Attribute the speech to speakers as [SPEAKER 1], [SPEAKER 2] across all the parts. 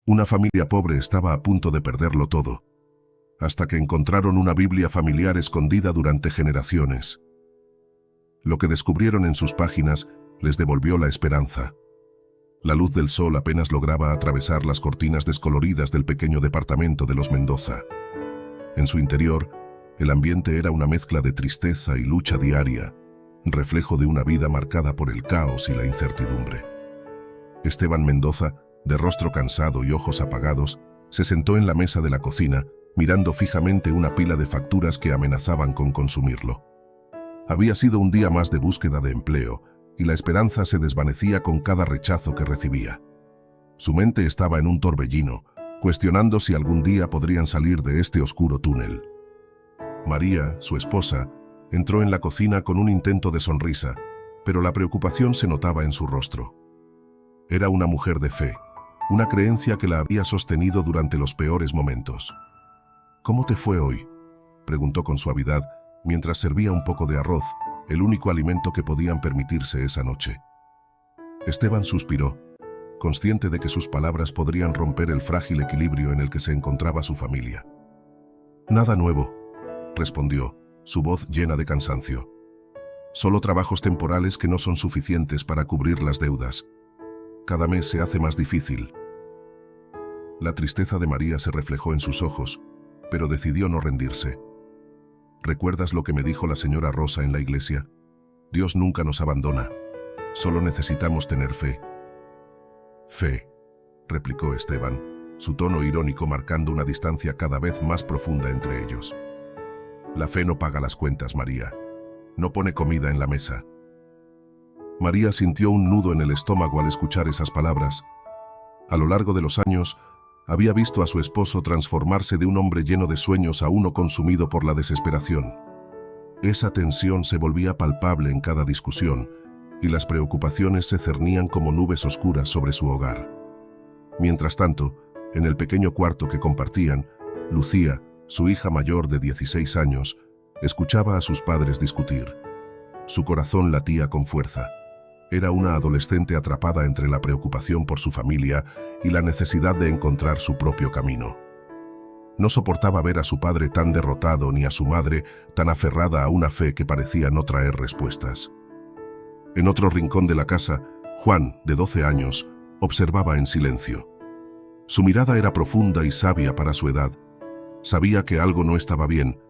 [SPEAKER 1] Una familia pobre estaba a punto de perderlo todo, hasta que encontraron una Biblia familiar escondida durante generaciones. Lo que descubrieron en sus páginas les devolvió la esperanza. La luz del sol apenas lograba atravesar las cortinas descoloridas del pequeño departamento de los Mendoza. En su interior, el ambiente era una mezcla de tristeza y lucha diaria, reflejo de una vida marcada por el caos y la incertidumbre. Esteban Mendoza, de rostro cansado y ojos apagados, se sentó en la mesa de la cocina, mirando fijamente una pila de facturas que amenazaban con consumirlo. Había sido un día más de búsqueda de empleo, y la esperanza se desvanecía con cada rechazo que recibía. Su mente estaba en un torbellino, cuestionando si algún día podrían salir de este oscuro túnel. María, su esposa, entró en la cocina con un intento de sonrisa, pero la preocupación se notaba en su rostro. Era una mujer de fe, una creencia que la había sostenido durante los peores momentos. «¿Cómo te fue hoy?», preguntó con suavidad, mientras servía un poco de arroz, el único alimento que podían permitirse esa noche. Esteban suspiró, consciente de que sus palabras podrían romper el frágil equilibrio en el que se encontraba su familia. «Nada nuevo», respondió, su voz llena de cansancio. «Solo trabajos temporales que no son suficientes para cubrir las deudas. Cada mes se hace más difícil». La tristeza de María se reflejó en sus ojos, pero decidió no rendirse. «¿Recuerdas lo que me dijo la señora Rosa en la iglesia? Dios nunca nos abandona. Solo necesitamos tener fe». «Fe», replicó Esteban, su tono irónico marcando una distancia cada vez más profunda entre ellos. «La fe no paga las cuentas, María. No pone comida en la mesa». María sintió un nudo en el estómago al escuchar esas palabras. A lo largo de los años, había visto a su esposo transformarse de un hombre lleno de sueños a uno consumido por la desesperación. Esa tensión se volvía palpable en cada discusión, y las preocupaciones se cernían como nubes oscuras sobre su hogar. Mientras tanto, en el pequeño cuarto que compartían, Lucía, su hija mayor de 16 años, escuchaba a sus padres discutir. Su corazón latía con fuerza. Era una adolescente atrapada entre la preocupación por su familia y la necesidad de encontrar su propio camino. No soportaba ver a su padre tan derrotado ni a su madre tan aferrada a una fe que parecía no traer respuestas. En otro rincón de la casa, Juan, de 12 años, observaba en silencio. Su mirada era profunda y sabia para su edad. Sabía que algo no estaba bien,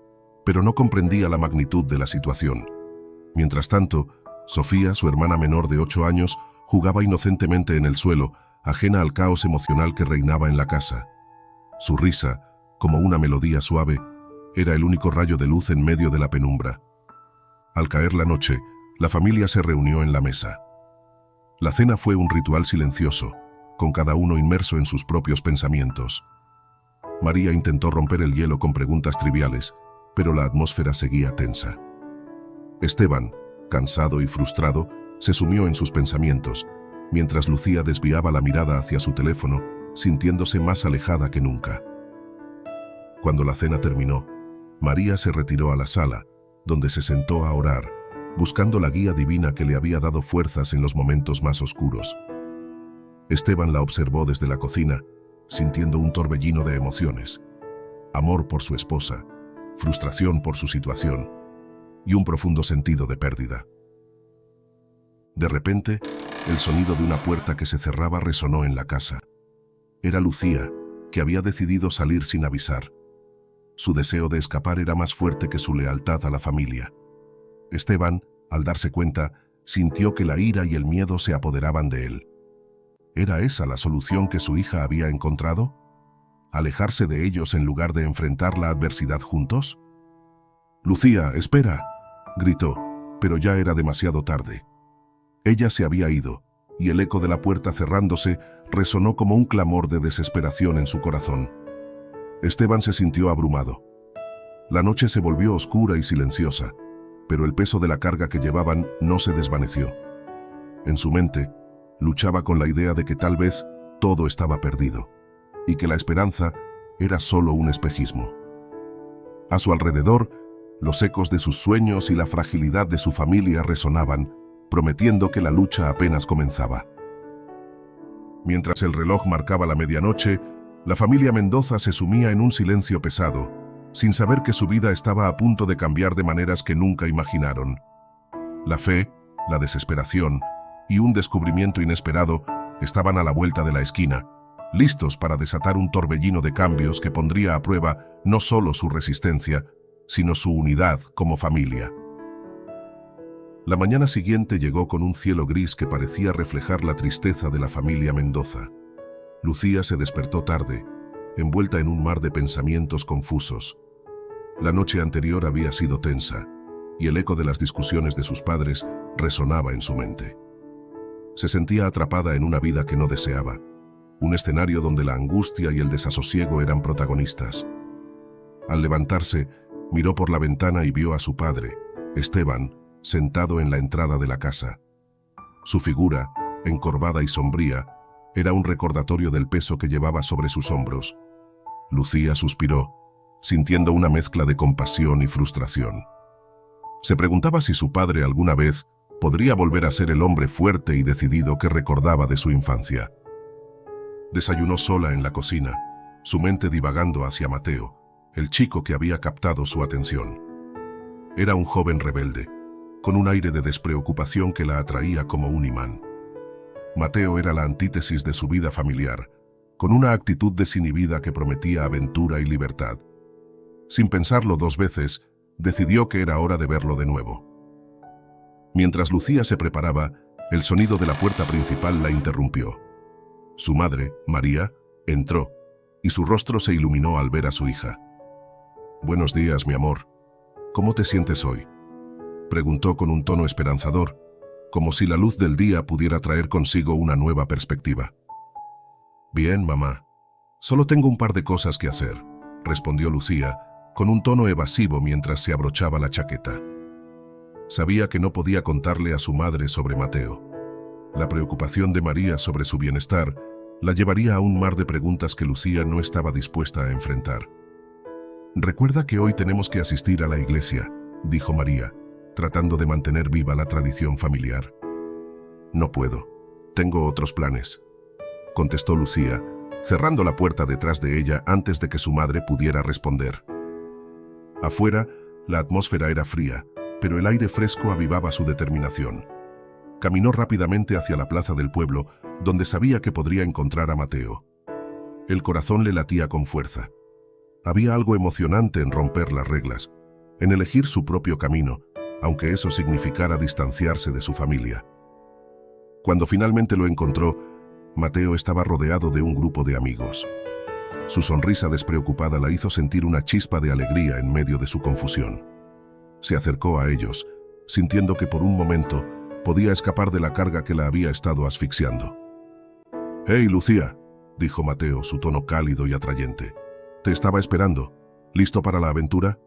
[SPEAKER 1] pero no comprendía la magnitud de la situación. Mientras tanto, Sofía, su hermana menor de 8 años, jugaba inocentemente en el suelo, ajena al caos emocional que reinaba en la casa. Su risa, como una melodía suave, era el único rayo de luz en medio de la penumbra. Al caer la noche, la familia se reunió en la mesa. La cena fue un ritual silencioso, con cada uno inmerso en sus propios pensamientos. María intentó romper el hielo con preguntas triviales, pero la atmósfera seguía tensa. Esteban, cansado y frustrado, se sumió en sus pensamientos, mientras Lucía desviaba la mirada hacia su teléfono, sintiéndose más alejada que nunca. Cuando la cena terminó, María se retiró a la sala, donde se sentó a orar, buscando la guía divina que le había dado fuerzas en los momentos más oscuros. Esteban la observó desde la cocina, sintiendo un torbellino de emociones: amor por su esposa, frustración por su situación y un profundo sentido de pérdida. De repente, el sonido de una puerta que se cerraba resonó en la casa. Era Lucía, que había decidido salir sin avisar. Su deseo de escapar era más fuerte que su lealtad a la familia. Esteban, al darse cuenta, sintió que la ira y el miedo se apoderaban de él. ¿Era esa la solución que su hija había encontrado? ¿Alejarse de ellos en lugar de enfrentar la adversidad juntos? «Lucía, espera», gritó, pero ya era demasiado tarde. Ella se había ido, y el eco de la puerta cerrándose resonó como un clamor de desesperación en su corazón. Esteban se sintió abrumado. La noche se volvió oscura y silenciosa, pero el peso de la carga que llevaban no se desvaneció. En su mente, luchaba con la idea de que tal vez todo estaba perdido, y que la esperanza era solo un espejismo. A su alrededor, los ecos de sus sueños y la fragilidad de su familia resonaban, prometiendo que la lucha apenas comenzaba. Mientras el reloj marcaba la medianoche, la familia Mendoza se sumía en un silencio pesado, sin saber que su vida estaba a punto de cambiar de maneras que nunca imaginaron. La fe, la desesperación y un descubrimiento inesperado estaban a la vuelta de la esquina, listos para desatar un torbellino de cambios que pondría a prueba no solo su resistencia, sino su unidad como familia. La mañana siguiente llegó con un cielo gris que parecía reflejar la tristeza de la familia Mendoza. Lucía se despertó tarde, envuelta en un mar de pensamientos confusos. La noche anterior había sido tensa, y el eco de las discusiones de sus padres resonaba en su mente. Se sentía atrapada en una vida que no deseaba, un escenario donde la angustia y el desasosiego eran protagonistas. Al levantarse, miró por la ventana y vio a su padre, Esteban, sentado en la entrada de la casa. Su figura, encorvada y sombría, era un recordatorio del peso que llevaba sobre sus hombros. Lucía suspiró, sintiendo una mezcla de compasión y frustración. Se preguntaba si su padre alguna vez podría volver a ser el hombre fuerte y decidido que recordaba de su infancia. Desayunó sola en la cocina, su mente divagando hacia Mateo, el chico que había captado su atención. Era un joven rebelde, con un aire de despreocupación que la atraía como un imán. Mateo era la antítesis de su vida familiar, con una actitud desinhibida que prometía aventura y libertad. Sin pensarlo dos veces, decidió que era hora de verlo de nuevo. Mientras Lucía se preparaba, el sonido de la puerta principal la interrumpió. Su madre, María, entró, y su rostro se iluminó al ver a su hija. «Buenos días, mi amor. ¿Cómo te sientes hoy?», preguntó con un tono esperanzador, como si la luz del día pudiera traer consigo una nueva perspectiva. «Bien, mamá. Solo tengo un par de cosas que hacer», respondió Lucía, con un tono evasivo mientras se abrochaba la chaqueta. Sabía que no podía contarle a su madre sobre Mateo. La preocupación de María sobre su bienestar la llevaría a un mar de preguntas que Lucía no estaba dispuesta a enfrentar. «Recuerda que hoy tenemos que asistir a la iglesia», dijo María, tratando de mantener viva la tradición familiar. «No puedo. Tengo otros planes», contestó Lucía, cerrando la puerta detrás de ella antes de que su madre pudiera responder. Afuera, la atmósfera era fría, pero el aire fresco avivaba su determinación. Caminó rápidamente hacia la plaza del pueblo, donde sabía que podría encontrar a Mateo. El corazón le latía con fuerza. Había algo emocionante en romper las reglas, en elegir su propio camino, aunque eso significara distanciarse de su familia. Cuando finalmente lo encontró, Mateo estaba rodeado de un grupo de amigos. Su sonrisa despreocupada la hizo sentir una chispa de alegría en medio de su confusión. Se acercó a ellos, sintiendo que por un momento podía escapar de la carga que la había estado asfixiando. «Hey, Lucía», dijo Mateo, su tono cálido y atrayente. «Te estaba esperando. ¿Listo para la aventura?».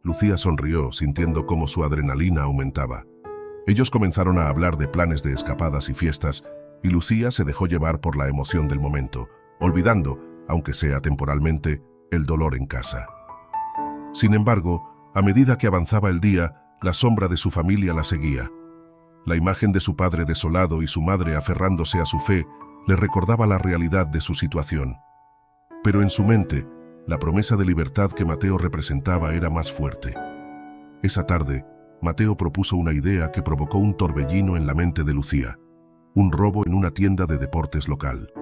[SPEAKER 1] Lucía sonrió, sintiendo cómo su adrenalina aumentaba. Ellos comenzaron a hablar de planes de escapadas y fiestas, y Lucía se dejó llevar por la emoción del momento, olvidando, aunque sea temporalmente, el dolor en casa. Sin embargo, a medida que avanzaba el día, la sombra de su familia la seguía. La imagen de su padre desolado y su madre aferrándose a su fe le recordaba la realidad de su situación. Pero en su mente, la promesa de libertad que Mateo representaba era más fuerte. Esa tarde, Mateo propuso una idea que provocó un torbellino en la mente de Lucía: un robo en una tienda de deportes local.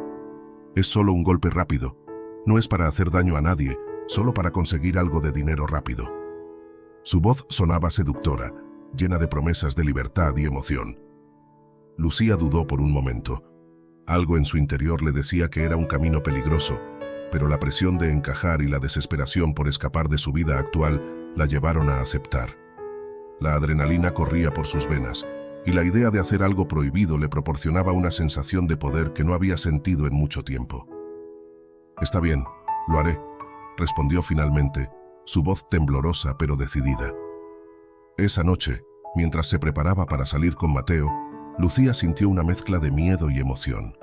[SPEAKER 1] «Es solo un golpe rápido. No es para hacer daño a nadie, solo para conseguir algo de dinero rápido». Su voz sonaba seductora, llena de promesas de libertad y emoción. Lucía dudó por un momento. Algo en su interior le decía que era un camino peligroso, pero la presión de encajar y la desesperación por escapar de su vida actual la llevaron a aceptar. La adrenalina corría por sus venas, y la idea de hacer algo prohibido le proporcionaba una sensación de poder que no había sentido en mucho tiempo. «Está bien, lo haré», respondió finalmente, su voz temblorosa pero decidida. Esa noche, mientras se preparaba para salir con Mateo, Lucía sintió una mezcla de miedo y emoción.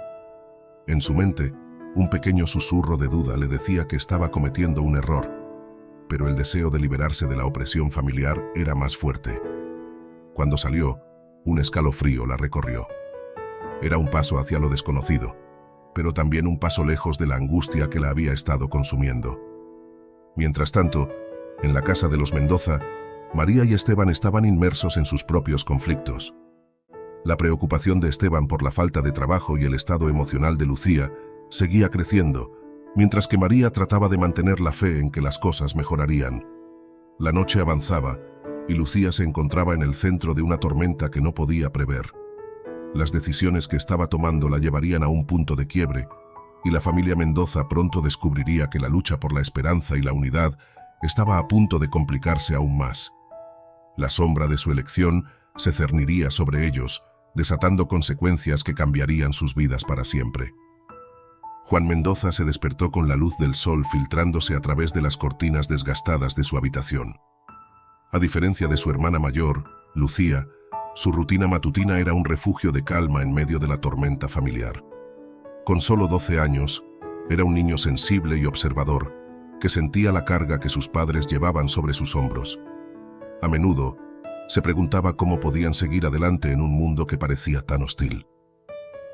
[SPEAKER 1] En su mente, un pequeño susurro de duda le decía que estaba cometiendo un error, pero el deseo de liberarse de la opresión familiar era más fuerte. Cuando salió, un escalofrío la recorrió. Era un paso hacia lo desconocido, pero también un paso lejos de la angustia que la había estado consumiendo. Mientras tanto, en la casa de los Mendoza, María y Esteban estaban inmersos en sus propios conflictos. La preocupación de Esteban por la falta de trabajo y el estado emocional de Lucía seguía creciendo, mientras que María trataba de mantener la fe en que las cosas mejorarían. La noche avanzaba y Lucía se encontraba en el centro de una tormenta que no podía prever. Las decisiones que estaba tomando la llevarían a un punto de quiebre, y la familia Mendoza pronto descubriría que la lucha por la esperanza y la unidad estaba a punto de complicarse aún más. La sombra de su elección se cerniría sobre ellos, desatando consecuencias que cambiarían sus vidas para siempre. Juan Mendoza se despertó con la luz del sol filtrándose a través de las cortinas desgastadas de su habitación. A diferencia de su hermana mayor, Lucía, su rutina matutina era un refugio de calma en medio de la tormenta familiar. Con solo 12 años, era un niño sensible y observador, que sentía la carga que sus padres llevaban sobre sus hombros. A menudo, se preguntaba cómo podían seguir adelante en un mundo que parecía tan hostil.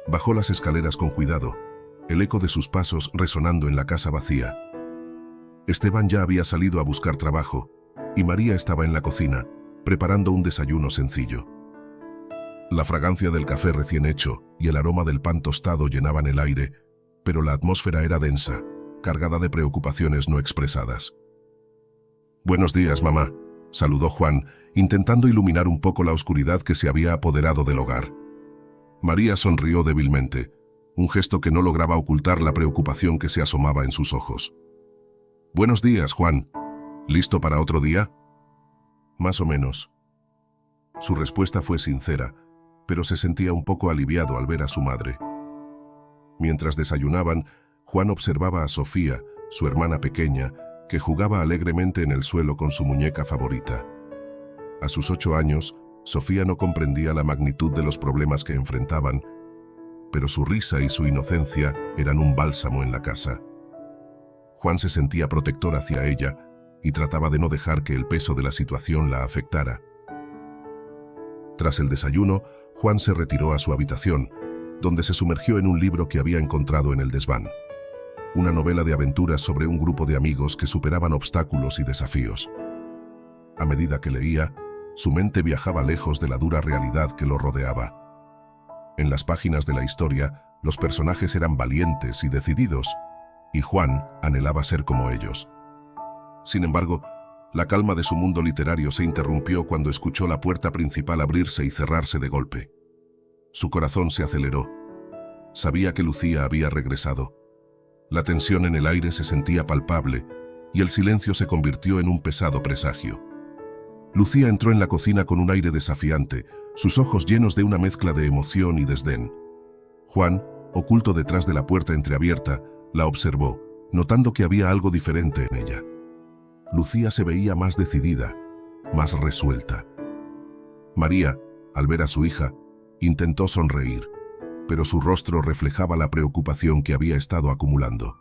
[SPEAKER 1] Bajó las escaleras con cuidado, el eco de sus pasos resonando en la casa vacía. Esteban ya había salido a buscar trabajo, y María estaba en la cocina, preparando un desayuno sencillo. La fragancia del café recién hecho y el aroma del pan tostado llenaban el aire, pero la atmósfera era densa, cargada de preocupaciones no expresadas. «Buenos días, mamá», saludó Juan, intentando iluminar un poco la oscuridad que se había apoderado del hogar. María sonrió débilmente, un gesto que no lograba ocultar la preocupación que se asomaba en sus ojos. «Buenos días, Juan. ¿Listo para otro día?» «Más o menos». Su respuesta fue sincera, pero se sentía un poco aliviado al ver a su madre. Mientras desayunaban, Juan observaba a Sofía, su hermana pequeña, que jugaba alegremente en el suelo con su muñeca favorita. A sus 8 años, Sofía no comprendía la magnitud de los problemas que enfrentaban, pero su risa y su inocencia eran un bálsamo en la casa. Juan se sentía protector hacia ella y trataba de no dejar que el peso de la situación la afectara. Tras el desayuno, Juan se retiró a su habitación, donde se sumergió en un libro que había encontrado en el desván. Una novela de aventuras sobre un grupo de amigos que superaban obstáculos y desafíos. A medida que leía, su mente viajaba lejos de la dura realidad que lo rodeaba. En las páginas de la historia, los personajes eran valientes y decididos, y Juan anhelaba ser como ellos. Sin embargo, la calma de su mundo literario se interrumpió cuando escuchó la puerta principal abrirse y cerrarse de golpe. Su corazón se aceleró. Sabía que Lucía había regresado. La tensión en el aire se sentía palpable, y el silencio se convirtió en un pesado presagio. Lucía entró en la cocina con un aire desafiante, sus ojos llenos de una mezcla de emoción y desdén. Juan, oculto detrás de la puerta entreabierta, la observó, notando que había algo diferente en ella. Lucía se veía más decidida, más resuelta. María, al ver a su hija, intentó sonreír, pero su rostro reflejaba la preocupación que había estado acumulando.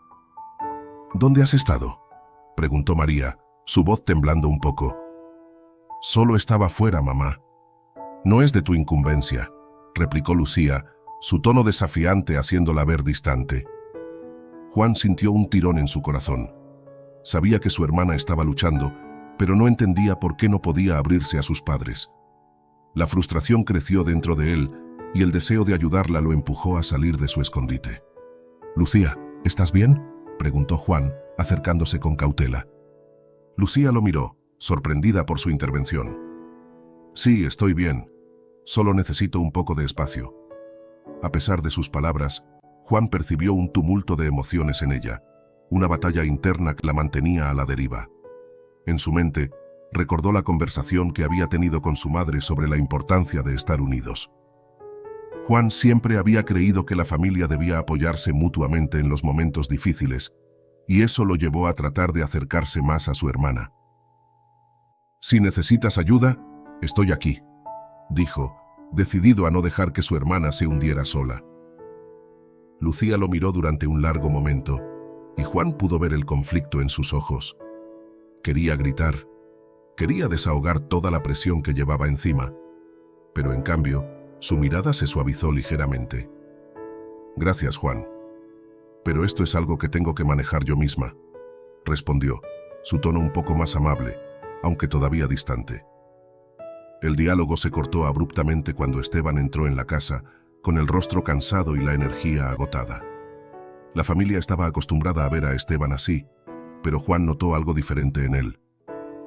[SPEAKER 1] «¿Dónde has estado?», preguntó María, su voz temblando un poco. «Solo estaba fuera, mamá». «No es de tu incumbencia», replicó Lucía, su tono desafiante haciéndola ver distante. Juan sintió un tirón en su corazón. Sabía que su hermana estaba luchando, pero no entendía por qué no podía abrirse a sus padres. La frustración creció dentro de él, y el deseo de ayudarla lo empujó a salir de su escondite. «Lucía, ¿estás bien?», preguntó Juan, acercándose con cautela. Lucía lo miró, sorprendida por su intervención. «Sí, estoy bien. Solo necesito un poco de espacio». A pesar de sus palabras, Juan percibió un tumulto de emociones en ella, una batalla interna que la mantenía a la deriva. En su mente, recordó la conversación que había tenido con su madre sobre la importancia de estar unidos. Juan siempre había creído que la familia debía apoyarse mutuamente en los momentos difíciles, y eso lo llevó a tratar de acercarse más a su hermana. «Si necesitas ayuda, estoy aquí», dijo, decidido a no dejar que su hermana se hundiera sola. Lucía lo miró durante un largo momento, y Juan pudo ver el conflicto en sus ojos. Quería gritar, quería desahogar toda la presión que llevaba encima, pero en cambio, su mirada se suavizó ligeramente. «Gracias, Juan. pero esto es algo que tengo que manejar yo misma, respondió, su tono un poco más amable, aunque todavía distante. El diálogo se cortó abruptamente cuando Esteban entró en la casa, con el rostro cansado y la energía agotada. La familia estaba acostumbrada a ver a Esteban así, pero Juan notó algo diferente en él,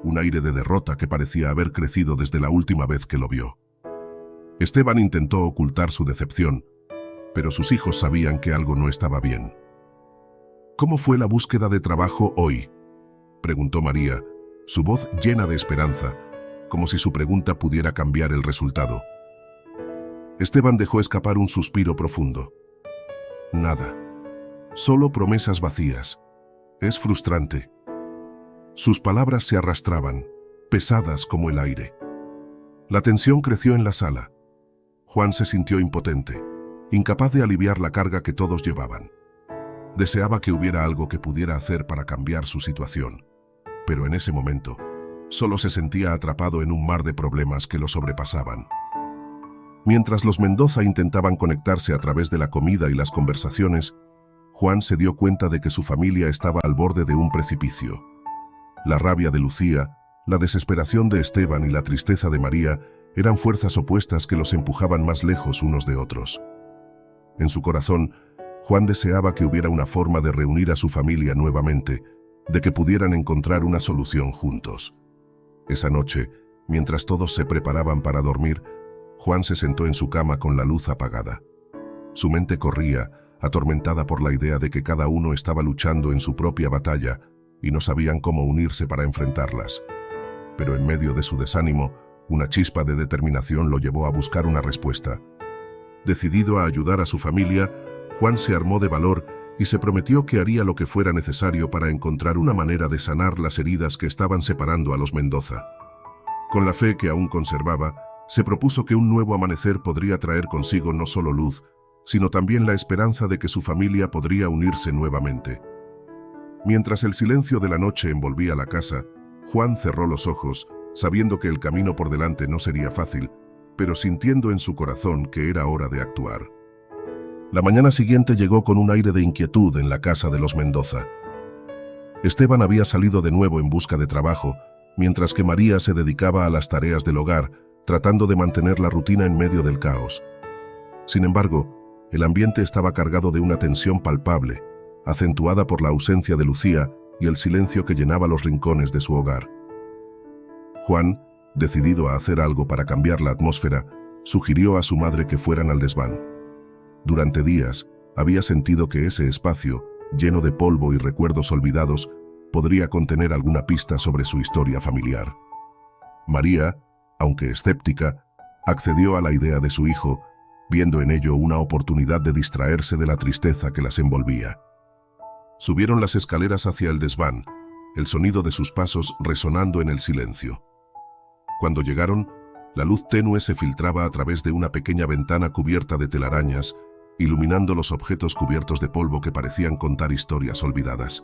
[SPEAKER 1] un aire de derrota que parecía haber crecido desde la última vez que lo vio. Esteban intentó ocultar su decepción, pero sus hijos sabían que algo no estaba bien. ¿Cómo fue la búsqueda de trabajo hoy?, preguntó María, su voz llena de esperanza, como si su pregunta pudiera cambiar el resultado. Esteban dejó escapar un suspiro profundo. Nada. Solo promesas vacías. Es frustrante. Sus palabras se arrastraban, pesadas como el aire. La tensión creció en la sala. Juan se sintió impotente, incapaz de aliviar la carga que todos llevaban. Deseaba que hubiera algo que pudiera hacer para cambiar su situación, pero en ese momento, solo se sentía atrapado en un mar de problemas que lo sobrepasaban. Mientras los Mendoza intentaban conectarse a través de la comida y las conversaciones, Juan se dio cuenta de que su familia estaba al borde de un precipicio. La rabia de Lucía, la desesperación de Esteban y la tristeza de María eran fuerzas opuestas que los empujaban más lejos unos de otros. En su corazón, Juan deseaba que hubiera una forma de reunir a su familia nuevamente, de que pudieran encontrar una solución juntos. Esa noche, mientras todos se preparaban para dormir, Juan se sentó en su cama con la luz apagada. Su mente corría, atormentada por la idea de que cada uno estaba luchando en su propia batalla y no sabían cómo unirse para enfrentarlas. Pero en medio de su desánimo, una chispa de determinación lo llevó a buscar una respuesta. Decidido a ayudar a su familia, Juan se armó de valor y se prometió que haría lo que fuera necesario para encontrar una manera de sanar las heridas que estaban separando a los Mendoza. Con la fe que aún conservaba, se propuso que un nuevo amanecer podría traer consigo no solo luz, sino también la esperanza de que su familia podría unirse nuevamente. Mientras el silencio de la noche envolvía la casa, Juan cerró los ojos, sabiendo que el camino por delante no sería fácil, pero sintiendo en su corazón que era hora de actuar. La mañana siguiente llegó con un aire de inquietud en la casa de los Mendoza. Esteban había salido de nuevo en busca de trabajo, mientras que María se dedicaba a las tareas del hogar, tratando de mantener la rutina en medio del caos. Sin embargo, el ambiente estaba cargado de una tensión palpable, acentuada por la ausencia de Lucía y el silencio que llenaba los rincones de su hogar. Juan, decidido a hacer algo para cambiar la atmósfera, sugirió a su madre que fueran al desván. Durante días, había sentido que ese espacio, lleno de polvo y recuerdos olvidados, podría contener alguna pista sobre su historia familiar. María, aunque escéptica, accedió a la idea de su hijo, viendo en ello una oportunidad de distraerse de la tristeza que las envolvía. Subieron las escaleras hacia el desván, el sonido de sus pasos resonando en el silencio. Cuando llegaron, la luz tenue se filtraba a través de una pequeña ventana cubierta de telarañas, iluminando los objetos cubiertos de polvo que parecían contar historias olvidadas.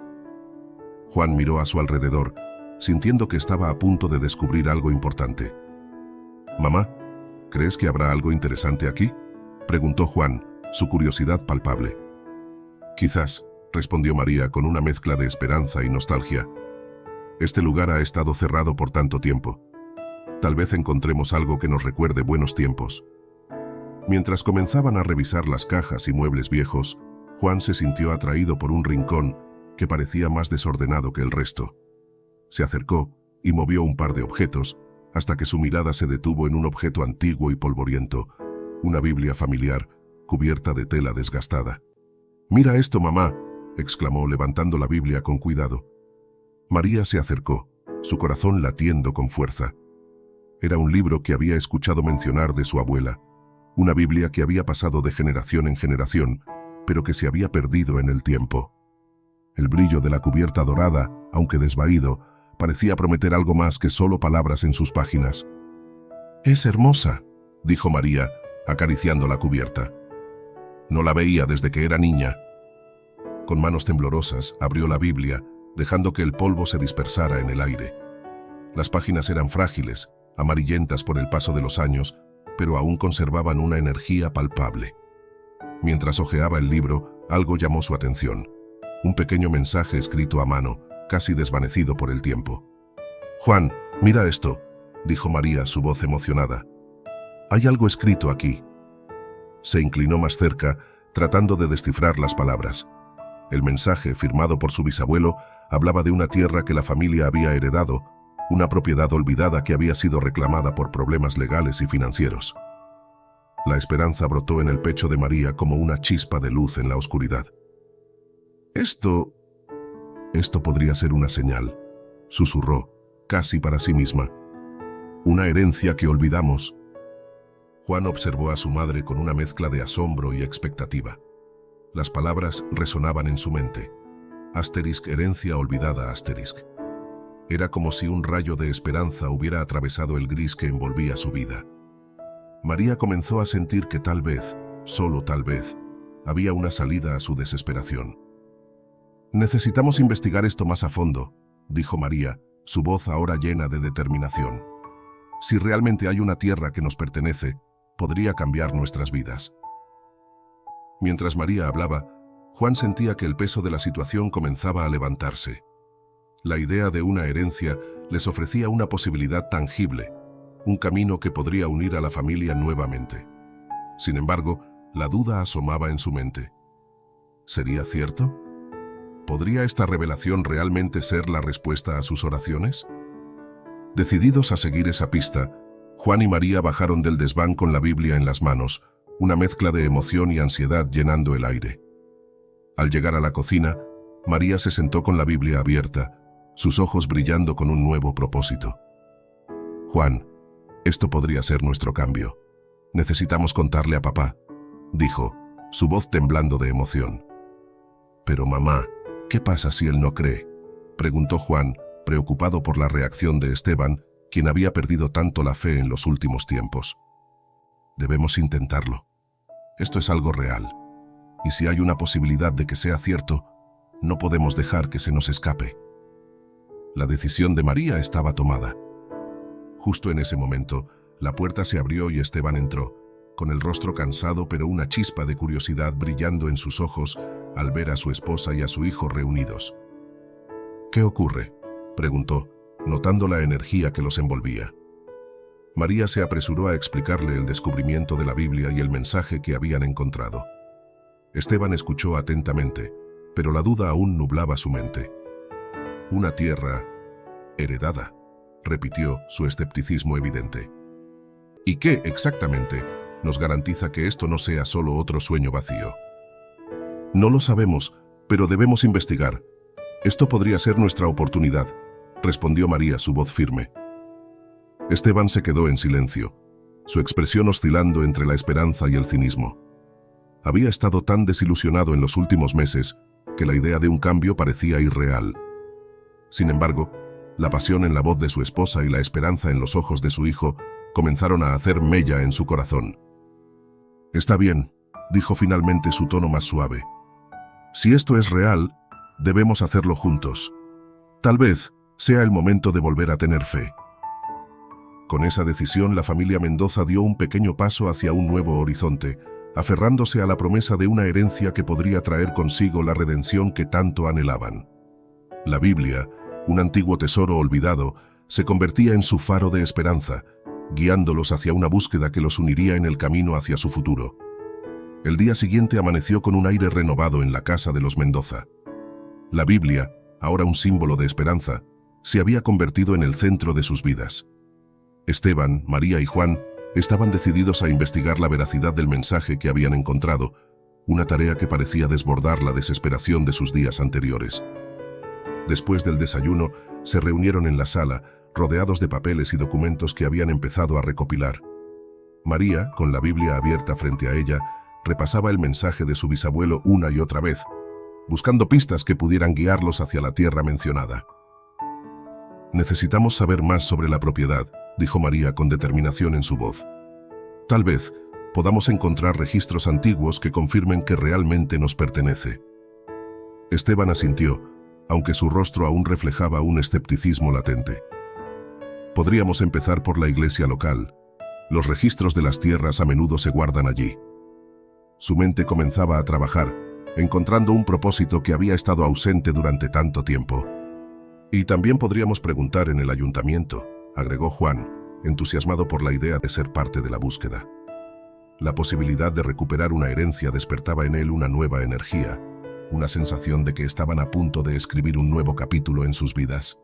[SPEAKER 1] Juan miró a su alrededor, sintiendo que estaba a punto de descubrir algo importante. «Mamá, ¿crees que habrá algo interesante aquí?», preguntó Juan, su curiosidad palpable. «Quizás», respondió María con una mezcla de esperanza y nostalgia. «Este lugar ha estado cerrado por tanto tiempo. Tal vez encontremos algo que nos recuerde buenos tiempos». Mientras comenzaban a revisar las cajas y muebles viejos, Juan se sintió atraído por un rincón que parecía más desordenado que el resto. Se acercó y movió un par de objetos, hasta que su mirada se detuvo en un objeto antiguo y polvoriento, una Biblia familiar, cubierta de tela desgastada. «Mira esto, mamá», exclamó levantando la Biblia con cuidado. María se acercó, su corazón latiendo con fuerza. Era un libro que había escuchado mencionar de su abuela, una Biblia que había pasado de generación en generación, pero que se había perdido en el tiempo. El brillo de la cubierta dorada, aunque desvaído, parecía prometer algo más que solo palabras en sus páginas. «Es hermosa», dijo María, acariciando la cubierta. «No la veía desde que era niña». Con manos temblorosas abrió la Biblia, dejando que el polvo se dispersara en el aire. Las páginas eran frágiles, amarillentas por el paso de los años, pero aún conservaban una energía palpable. Mientras hojeaba el libro, Algo llamó su atención. Un pequeño mensaje escrito a mano, casi desvanecido por el tiempo. «Juan, mira esto», dijo María, su voz emocionada. «Hay algo escrito aquí». Se inclinó más cerca, tratando de descifrar las palabras. El mensaje, firmado por su bisabuelo, hablaba de una tierra que la familia había heredado, una propiedad olvidada que había sido reclamada por problemas legales y financieros. La esperanza brotó en el pecho de María como una chispa de luz en la oscuridad. Esto podría ser una señal», susurró, casi para sí misma. «Una herencia que olvidamos». Juan observó a su madre con una mezcla de asombro y expectativa. Las palabras resonaban en su mente. Asterisc, herencia olvidada, asterisc. Era como si un rayo de esperanza hubiera atravesado el gris que envolvía su vida. María comenzó a sentir que tal vez, solo tal vez, había una salida a su desesperación. «Necesitamos investigar esto más a fondo», dijo María, su voz ahora llena de determinación. «Si realmente hay una tierra que nos pertenece, podría cambiar nuestras vidas». Mientras María hablaba, Juan sentía que el peso de la situación comenzaba a levantarse. La idea de una herencia les ofrecía una posibilidad tangible, un camino que podría unir a la familia nuevamente. Sin embargo, la duda asomaba en su mente. ¿Sería cierto? ¿Podría esta revelación realmente ser la respuesta a sus oraciones? Decididos a seguir esa pista, Juan y María bajaron del desván con la Biblia en las manos, una mezcla de emoción y ansiedad llenando el aire. Al llegar a la cocina, María se sentó con la Biblia abierta, sus ojos brillando con un nuevo propósito. «Juan, esto podría ser nuestro cambio. Necesitamos contarle a papá», dijo, su voz temblando de emoción. «Pero mamá, ¿qué pasa si él no cree?», preguntó Juan, preocupado por la reacción de Esteban, quien había perdido tanto la fe en los últimos tiempos. «Debemos intentarlo. Esto es algo real. Y si hay una posibilidad de que sea cierto, no podemos dejar que se nos escape». La decisión de María estaba tomada. Justo en ese momento, la puerta se abrió y Esteban entró, con el rostro cansado pero una chispa de curiosidad brillando en sus ojos al ver a su esposa y a su hijo reunidos. «¿Qué ocurre?», preguntó, notando la energía que los envolvía. María se apresuró a explicarle el descubrimiento de la Biblia y el mensaje que habían encontrado. Esteban escuchó atentamente, pero la duda aún nublaba su mente. «Una tierra heredada», repitió, su escepticismo evidente. «¿Y qué, exactamente, nos garantiza que esto no sea solo otro sueño vacío?» «No lo sabemos, pero debemos investigar. Esto podría ser nuestra oportunidad», respondió María, su voz firme. Esteban se quedó en silencio, su expresión oscilando entre la esperanza y el cinismo. Había estado tan desilusionado en los últimos meses que la idea de un cambio parecía irreal. Sin embargo, la pasión en la voz de su esposa y la esperanza en los ojos de su hijo comenzaron a hacer mella en su corazón. «Está bien», dijo finalmente, su tono más suave. «Si esto es real, debemos hacerlo juntos. Tal vez sea el momento de volver a tener fe». Con esa decisión, la familia Mendoza dio un pequeño paso hacia un nuevo horizonte, aferrándose a la promesa de una herencia que podría traer consigo la redención que tanto anhelaban. La Biblia, un antiguo tesoro olvidado, se convertía en su faro de esperanza, guiándolos hacia una búsqueda que los uniría en el camino hacia su futuro. El día siguiente amaneció con un aire renovado en la casa de los Mendoza. La Biblia, ahora un símbolo de esperanza, se había convertido en el centro de sus vidas. Esteban, María y Juan estaban decididos a investigar la veracidad del mensaje que habían encontrado, una tarea que parecía desbordar la desesperación de sus días anteriores. Después del desayuno, se reunieron en la sala, rodeados de papeles y documentos que habían empezado a recopilar. María, con la Biblia abierta frente a ella, repasaba el mensaje de su bisabuelo una y otra vez, buscando pistas que pudieran guiarlos hacia la tierra mencionada. «Necesitamos saber más sobre la propiedad», dijo María con determinación en su voz. «Tal vez podamos encontrar registros antiguos que confirmen que realmente nos pertenece». Esteban asintió, aunque su rostro aún reflejaba un escepticismo latente. «Podríamos empezar por la iglesia local. Los registros de las tierras a menudo se guardan allí». Su mente comenzaba a trabajar, encontrando un propósito que había estado ausente durante tanto tiempo. Y también podríamos preguntar en el ayuntamiento, agregó Juan, entusiasmado por la idea de ser parte de la búsqueda. La posibilidad de recuperar una herencia despertaba en él una nueva energía, una sensación de que estaban a punto de escribir un nuevo capítulo en sus vidas.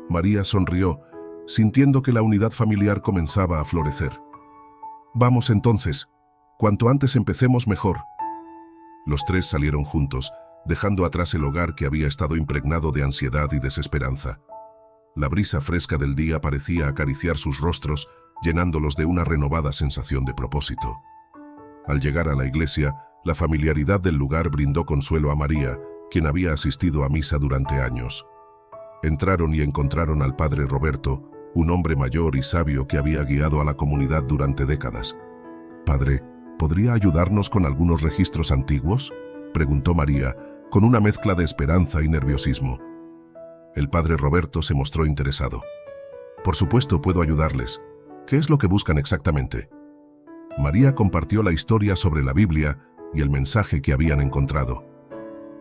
[SPEAKER 1] María sonrió, sintiendo que la unidad familiar comenzaba a florecer. «Vamos entonces. Cuanto antes empecemos, mejor». Los tres salieron juntos, dejando atrás el hogar que había estado impregnado de ansiedad y desesperanza. La brisa fresca del día parecía acariciar sus rostros, llenándolos de una renovada sensación de propósito. Al llegar a la iglesia, la familiaridad del lugar brindó consuelo a María, quien había asistido a misa durante años. Entraron y encontraron al padre Roberto, un hombre mayor y sabio que había guiado a la comunidad durante décadas. «Padre, ¿podría ayudarnos con algunos registros antiguos?», preguntó María, con una mezcla de esperanza y nerviosismo. El padre Roberto se mostró interesado. «Por supuesto puedo ayudarles. ¿Qué es lo que buscan exactamente?». María compartió la historia sobre la Biblia y el mensaje que habían encontrado.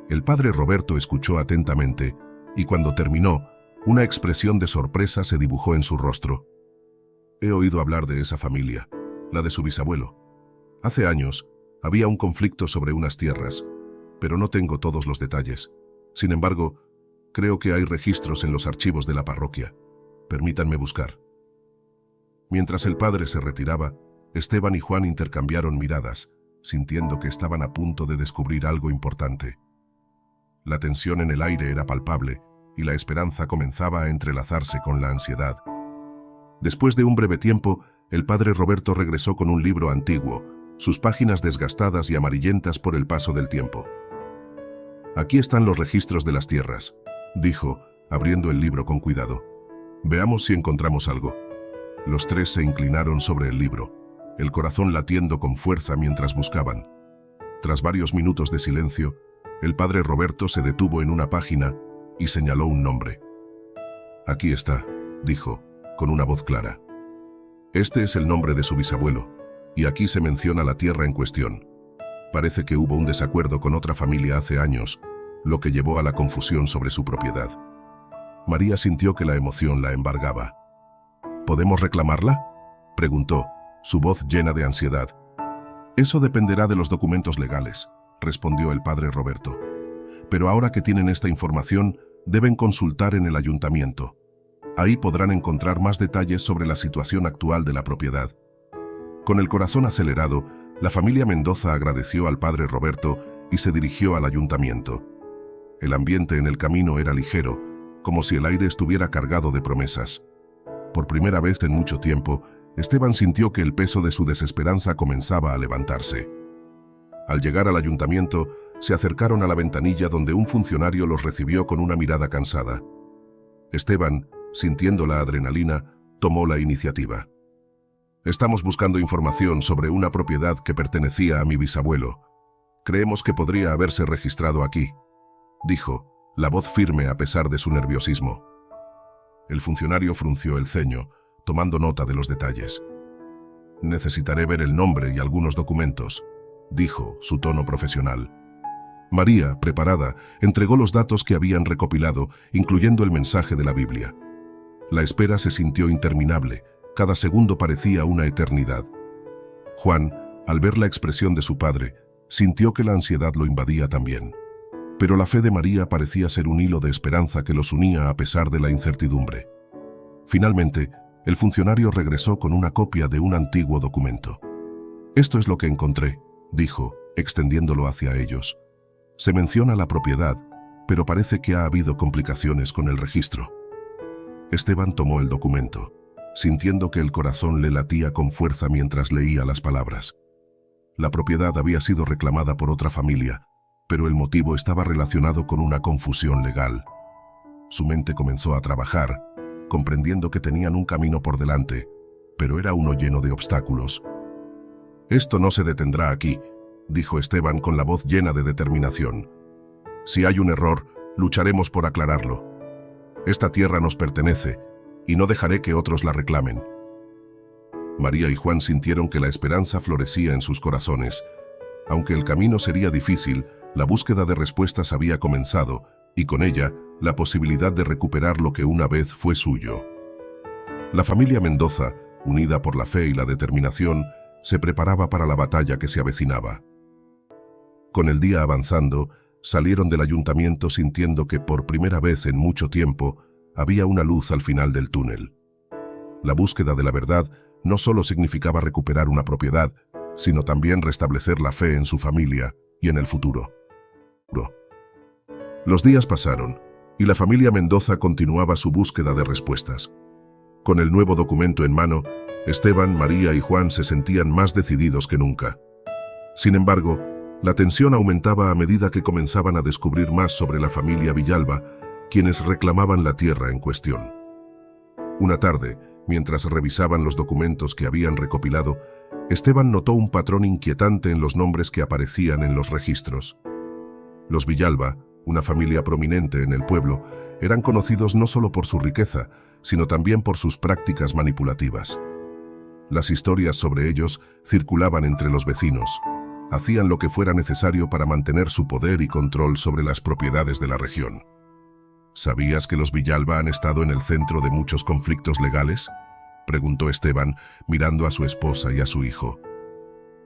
[SPEAKER 1] El padre Roberto escuchó atentamente y cuando terminó, una expresión de sorpresa se dibujó en su rostro. «He oído hablar de esa familia, la de su bisabuelo. Hace años había un conflicto sobre unas tierras, pero no tengo todos los detalles. Sin embargo, creo que hay registros en los archivos de la parroquia. Permítanme buscar». Mientras el padre se retiraba, Esteban y Juan intercambiaron miradas, sintiendo que estaban a punto de descubrir algo importante. La tensión en el aire era palpable y la esperanza comenzaba a entrelazarse con la ansiedad. Después de un breve tiempo, el padre Roberto regresó con un libro antiguo, sus páginas desgastadas y amarillentas por el paso del tiempo. «Aquí están los registros de las tierras», dijo, abriendo el libro con cuidado. «Veamos si encontramos algo». Los tres se inclinaron sobre el libro, el corazón latiendo con fuerza mientras buscaban. Tras varios minutos de silencio, el padre Roberto se detuvo en una página y señaló un nombre. «Aquí está», dijo, con una voz clara. «Este es el nombre de su bisabuelo, y aquí se menciona la tierra en cuestión. Parece que hubo un desacuerdo con otra familia hace años, lo que llevó a la confusión sobre su propiedad». María sintió que la emoción la embargaba. «¿Podemos reclamarla?», preguntó, su voz llena de ansiedad. «Eso dependerá de los documentos legales», respondió el padre Roberto. «Pero ahora que tienen esta información, deben consultar en el ayuntamiento. Ahí podrán encontrar más detalles sobre la situación actual de la propiedad». Con el corazón acelerado, la familia Mendoza agradeció al padre Roberto y se dirigió al ayuntamiento. El ambiente en el camino era ligero, como si el aire estuviera cargado de promesas. Por primera vez en mucho tiempo, Esteban sintió que el peso de su desesperanza comenzaba a levantarse. Al llegar al ayuntamiento, se acercaron a la ventanilla donde un funcionario los recibió con una mirada cansada. Esteban, sintiendo la adrenalina, tomó la iniciativa. «Estamos buscando información sobre una propiedad que pertenecía a mi bisabuelo. Creemos que podría haberse registrado aquí», dijo, la voz firme a pesar de su nerviosismo. El funcionario frunció el ceño, tomando nota de los detalles. «Necesitaré ver el nombre y algunos documentos», dijo, su tono profesional. María, preparada, entregó los datos que habían recopilado, incluyendo el mensaje de la Biblia. La espera se sintió interminable, cada segundo parecía una eternidad. Juan, al ver la expresión de su padre, sintió que la ansiedad lo invadía también. Pero la fe de María parecía ser un hilo de esperanza que los unía a pesar de la incertidumbre. Finalmente, el funcionario regresó con una copia de un antiguo documento. «Esto es lo que encontré», dijo, extendiéndolo hacia ellos. «Se menciona la propiedad, pero parece que ha habido complicaciones con el registro». Esteban tomó el documento, sintiendo que el corazón le latía con fuerza mientras leía las palabras. La propiedad había sido reclamada por otra familia, pero el motivo estaba relacionado con una confusión legal. Su mente comenzó a trabajar, comprendiendo que tenían un camino por delante, pero era uno lleno de obstáculos. «Esto no se detendrá aquí», dijo Esteban con la voz llena de determinación. «Si hay un error, lucharemos por aclararlo. Esta tierra nos pertenece, y no dejaré que otros la reclamen». María y Juan sintieron que la esperanza florecía en sus corazones. Aunque el camino sería difícil, La búsqueda de respuestas había comenzado, y con ella, la posibilidad de recuperar lo que una vez fue suyo. La familia Mendoza, unida por la fe y la determinación, se preparaba para la batalla que se avecinaba. Con el día avanzando, salieron del ayuntamiento sintiendo que por primera vez en mucho tiempo había una luz al final del túnel. La búsqueda de la verdad no solo significaba recuperar una propiedad, sino también restablecer la fe en su familia y en el futuro. Los días pasaron, y la familia Mendoza continuaba su búsqueda de respuestas. Con el nuevo documento en mano, Esteban, María y Juan se sentían más decididos que nunca. Sin embargo, la tensión aumentaba a medida que comenzaban a descubrir más sobre la familia Villalba, quienes reclamaban la tierra en cuestión. Una tarde, mientras revisaban los documentos que habían recopilado, Esteban notó un patrón inquietante en los nombres que aparecían en los registros. Los Villalba, una familia prominente en el pueblo, eran conocidos no solo por su riqueza, sino también por sus prácticas manipulativas. Las historias sobre ellos circulaban entre los vecinos. Hacían lo que fuera necesario para mantener su poder y control sobre las propiedades de la región. ¿Sabías que los Villalba han estado en el centro de muchos conflictos legales?, preguntó Esteban, mirando a su esposa y a su hijo.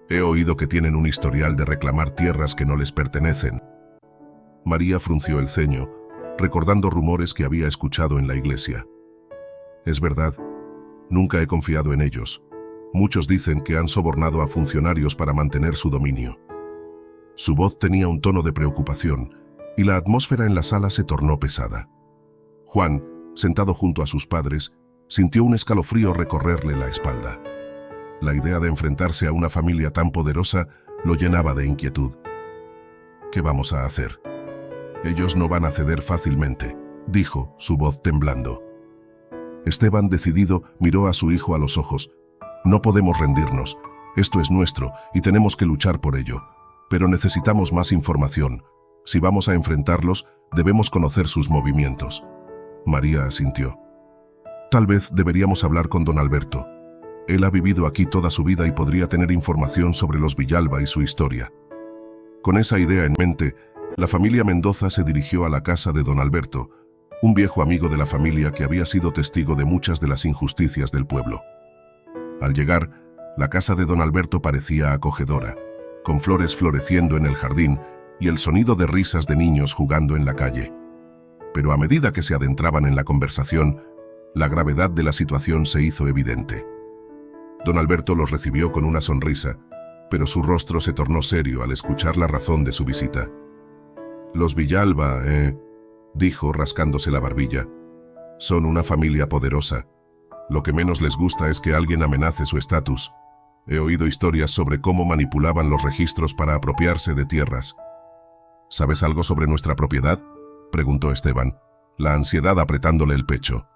[SPEAKER 1] He oído que tienen un historial de reclamar tierras que no les pertenecen. María frunció el ceño, recordando rumores que había escuchado en la iglesia. Es verdad, nunca he confiado en ellos. Muchos dicen que han sobornado a funcionarios para mantener su dominio. Su voz tenía un tono de preocupación, y la atmósfera en la sala se tornó pesada. Juan, sentado junto a sus padres, sintió un escalofrío recorrerle la espalda. La idea de enfrentarse a una familia tan poderosa lo llenaba de inquietud. ¿Qué vamos a hacer? Ellos no van a ceder fácilmente, dijo, su voz temblando. Esteban, decidido, miró a su hijo a los ojos. No podemos rendirnos. Esto es nuestro y tenemos que luchar por ello. Pero necesitamos más información. Si vamos a enfrentarlos, debemos conocer sus movimientos. María asintió. Tal vez deberíamos hablar con don Alberto. Él ha vivido aquí toda su vida y podría tener información sobre los Villalba y su historia. Con esa idea en mente, la familia Mendoza se dirigió a la casa de don Alberto, un viejo amigo de la familia que había sido testigo de muchas de las injusticias del pueblo. Al llegar, la casa de don Alberto parecía acogedora, con flores floreciendo en el jardín y el sonido de risas de niños jugando en la calle. Pero a medida que se adentraban en la conversación, la gravedad de la situación se hizo evidente. Don Alberto los recibió con una sonrisa, pero su rostro se tornó serio al escuchar la razón de su visita. Los Villalba, dijo rascándose la barbilla, son una familia poderosa. Lo que menos les gusta es que alguien amenace su estatus. He oído historias sobre cómo manipulaban los registros para apropiarse de tierras. ¿Sabes algo sobre nuestra propiedad?, preguntó Esteban, la ansiedad apretándole el pecho.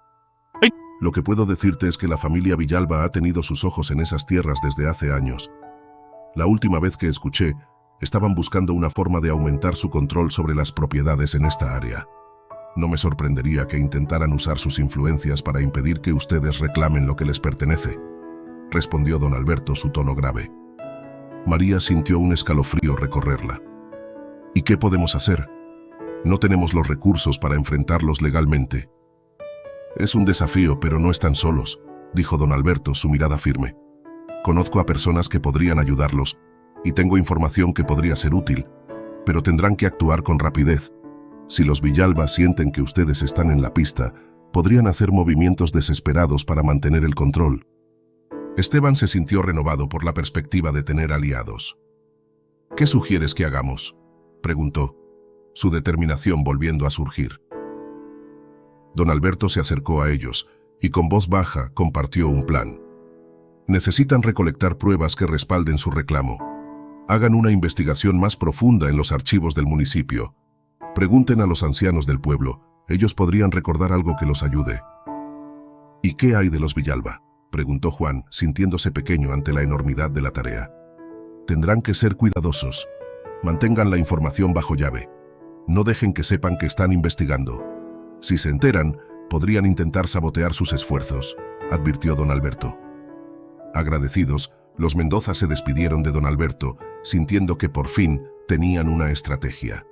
[SPEAKER 1] Lo que puedo decirte es que la familia Villalba ha tenido sus ojos en esas tierras desde hace años. La última vez que escuché, estaban buscando una forma de aumentar su control sobre las propiedades en esta área. No me sorprendería que intentaran usar sus influencias para impedir que ustedes reclamen lo que les pertenece, respondió don Alberto, su tono grave. María sintió un escalofrío recorrerla. ¿Y qué podemos hacer? No tenemos los recursos para enfrentarlos legalmente. Es un desafío, pero no están solos, dijo don Alberto, su mirada firme. Conozco a personas que podrían ayudarlos, y tengo información que podría ser útil, pero tendrán que actuar con rapidez. Si los Villalba sienten que ustedes están en la pista, podrían hacer movimientos desesperados para mantener el control. Esteban se sintió renovado por la perspectiva de tener aliados. ¿Qué sugieres que hagamos?, preguntó, su determinación volviendo a surgir. Don Alberto se acercó a ellos y con voz baja compartió un plan. Necesitan recolectar pruebas que respalden su reclamo. Hagan una investigación más profunda en los archivos del municipio. Pregunten a los ancianos del pueblo, ellos podrían recordar algo que los ayude. ¿Y qué hay de los Villalba?, preguntó Juan, sintiéndose pequeño ante la enormidad de la tarea. Tendrán que ser cuidadosos. Mantengan la información bajo llave. No dejen que sepan que están investigando. Si se enteran, podrían intentar sabotear sus esfuerzos, advirtió don Alberto. Agradecidos, los Mendoza se despidieron de don Alberto, sintiendo que por fin tenían una estrategia.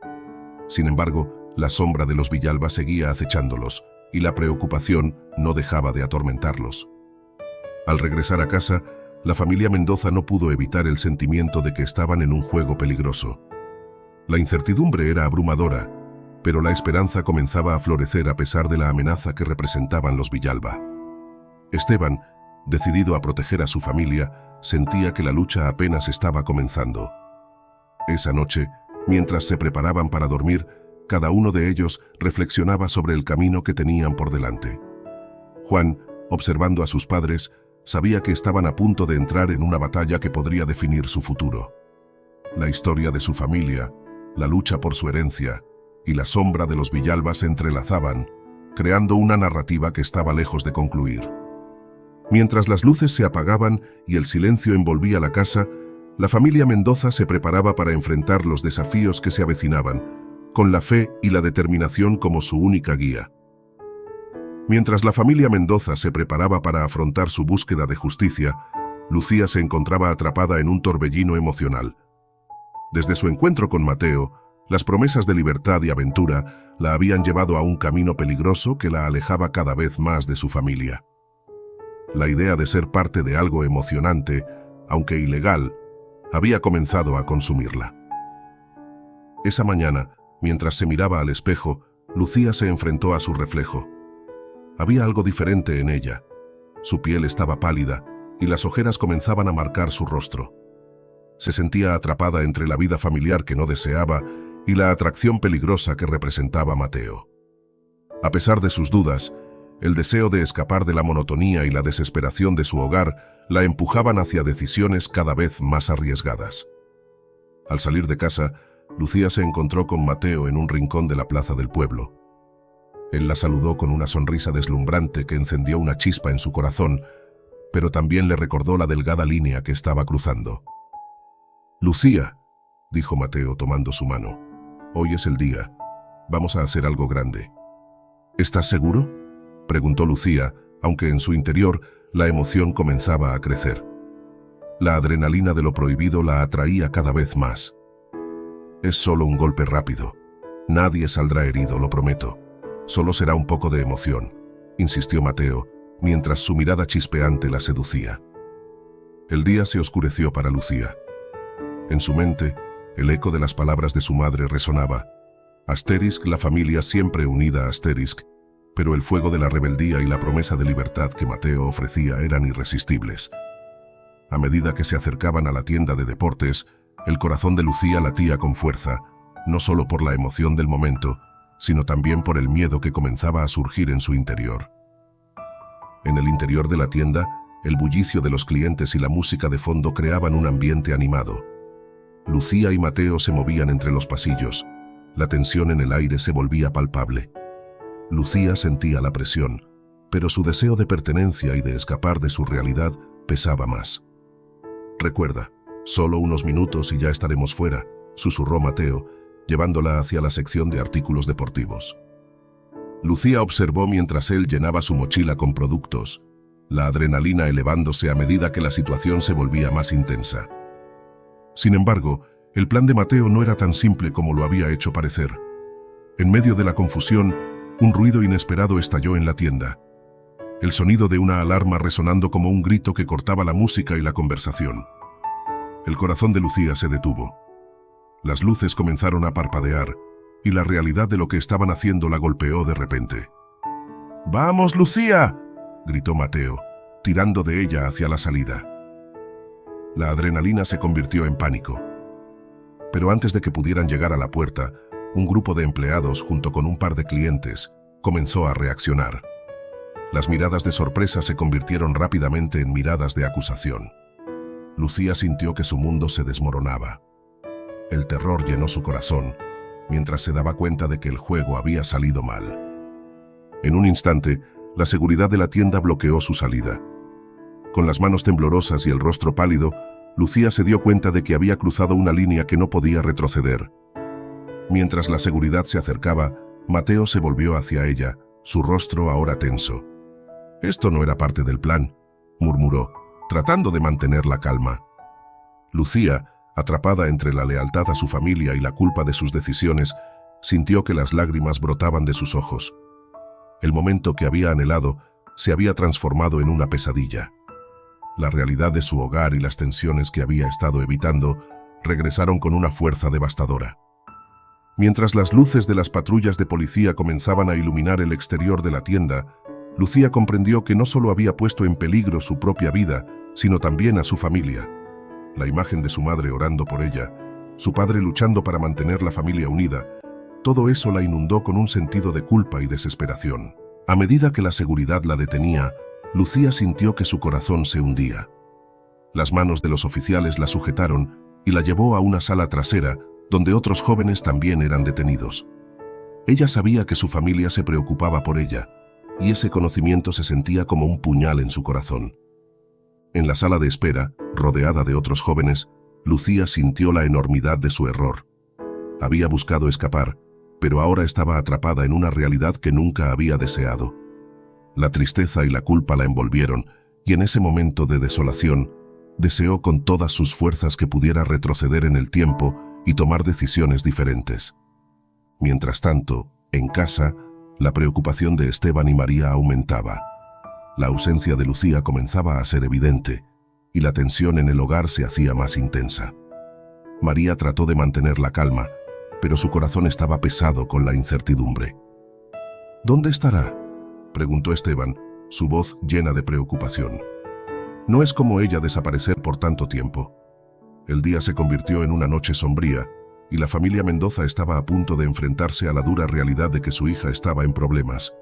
[SPEAKER 1] Sin embargo, la sombra de los Villalba seguía acechándolos, y la preocupación no dejaba de atormentarlos. Al regresar a casa, la familia Mendoza no pudo evitar el sentimiento de que estaban en un juego peligroso. La incertidumbre era abrumadora, pero la esperanza comenzaba a florecer a pesar de la amenaza que representaban los Villalba. Esteban, decidido a proteger a su familia, sentía que la lucha apenas estaba comenzando. Esa noche, mientras se preparaban para dormir, cada uno de ellos reflexionaba sobre el camino que tenían por delante. Juan, observando a sus padres, sabía que estaban a punto de entrar en una batalla que podría definir su futuro. La historia de su familia, la lucha por su herencia y la sombra de los Villalba se entrelazaban, creando una narrativa que estaba lejos de concluir. Mientras las luces se apagaban y el silencio envolvía la casa, la familia Mendoza se preparaba para enfrentar los desafíos que se avecinaban, con la fe y la determinación como su única guía. Mientras la familia Mendoza se preparaba para afrontar su búsqueda de justicia, Lucía se encontraba atrapada en un torbellino emocional. Desde su encuentro con Mateo, las promesas de libertad y aventura la habían llevado a un camino peligroso que la alejaba cada vez más de su familia. La idea de ser parte de algo emocionante, aunque ilegal, había comenzado a consumirla. Esa mañana, mientras se miraba al espejo, Lucía se enfrentó a su reflejo. Había algo diferente en ella. Su piel estaba pálida y las ojeras comenzaban a marcar su rostro. Se sentía atrapada entre la vida familiar que no deseaba y la atracción peligrosa que representaba Mateo. A pesar de sus dudas, el deseo de escapar de la monotonía y la desesperación de su hogar la empujaban hacia decisiones cada vez más arriesgadas. Al salir de casa, Lucía se encontró con Mateo en un rincón de la plaza del pueblo. Él la saludó con una sonrisa deslumbrante que encendió una chispa en su corazón, pero también le recordó la delgada línea que estaba cruzando. «Lucía», dijo Mateo tomando su mano, «hoy es el día. Vamos a hacer algo grande». «¿Estás seguro?», preguntó Lucía, aunque en su interior la emoción comenzaba a crecer. La adrenalina de lo prohibido la atraía cada vez más. «Es solo un golpe rápido. Nadie saldrá herido, lo prometo. Solo será un poco de emoción», insistió Mateo, mientras su mirada chispeante la seducía. El día se oscureció para Lucía. En su mente, el eco de las palabras de su madre resonaba. Asterisk, la familia siempre unida a Asterisk, pero el fuego de la rebeldía y la promesa de libertad que Mateo ofrecía eran irresistibles. A medida que se acercaban a la tienda de deportes, el corazón de Lucía latía con fuerza, no solo por la emoción del momento, sino también por el miedo que comenzaba a surgir en su interior. En el interior de la tienda, el bullicio de los clientes y la música de fondo creaban un ambiente animado. Lucía y Mateo se movían entre los pasillos. La tensión en el aire se volvía palpable. Lucía sentía la presión, pero su deseo de pertenencia y de escapar de su realidad pesaba más. «Recuerda, solo unos minutos y ya estaremos fuera», susurró Mateo, llevándola hacia la sección de artículos deportivos. Lucía observó mientras él llenaba su mochila con productos, la adrenalina elevándose a medida que la situación se volvía más intensa. Sin embargo, el plan de Mateo no era tan simple como lo había hecho parecer. En medio de la confusión, un ruido inesperado estalló en la tienda. El sonido de una alarma resonando como un grito que cortaba la música y la conversación. El corazón de Lucía se detuvo. Las luces comenzaron a parpadear, y la realidad de lo que estaban haciendo la golpeó de repente. «¡Vamos, Lucía!», gritó Mateo, tirando de ella hacia la salida. La adrenalina se convirtió en pánico. Pero antes de que pudieran llegar a la puerta, un grupo de empleados, junto con un par de clientes, comenzó a reaccionar. Las miradas de sorpresa se convirtieron rápidamente en miradas de acusación. Lucía sintió que su mundo se desmoronaba. El terror llenó su corazón, mientras se daba cuenta de que el juego había salido mal. En un instante, la seguridad de la tienda bloqueó su salida. Con las manos temblorosas y el rostro pálido, Lucía se dio cuenta de que había cruzado una línea que no podía retroceder. Mientras la seguridad se acercaba, Mateo se volvió hacia ella, su rostro ahora tenso. «Esto no era parte del plan», murmuró, tratando de mantener la calma. Lucía, Atrapada entre la lealtad a su familia y la culpa de sus decisiones, sintió que las lágrimas brotaban de sus ojos. El momento que había anhelado se había transformado en una pesadilla. La realidad de su hogar y las tensiones que había estado evitando regresaron con una fuerza devastadora. Mientras las luces de las patrullas de policía comenzaban a iluminar el exterior de la tienda, Lucía comprendió que no solo había puesto en peligro su propia vida, sino también a su familia. La imagen de su madre orando por ella, su padre luchando para mantener la familia unida, todo eso la inundó con un sentido de culpa y desesperación. A medida que la seguridad la detenía, Lucía sintió que su corazón se hundía. Las manos de los oficiales la sujetaron y la llevó a una sala trasera donde otros jóvenes también eran detenidos. Ella sabía que su familia se preocupaba por ella, y ese conocimiento se sentía como un puñal en su corazón. En la sala de espera, rodeada de otros jóvenes, Lucía sintió la enormidad de su error. Había buscado escapar, pero ahora estaba atrapada en una realidad que nunca había deseado. La tristeza y la culpa la envolvieron, y en ese momento de desolación, deseó con todas sus fuerzas que pudiera retroceder en el tiempo y tomar decisiones diferentes. Mientras tanto, en casa, la preocupación de Esteban y María aumentaba. La ausencia de Lucía comenzaba a ser evidente, y la tensión en el hogar se hacía más intensa. María trató de mantener la calma, pero su corazón estaba pesado con la incertidumbre. ¿Dónde estará?, preguntó Esteban, su voz llena de preocupación. No es como ella desaparecer por tanto tiempo. El día se convirtió en una noche sombría, y la familia Mendoza estaba a punto de enfrentarse a la dura realidad de que su hija estaba en problemas.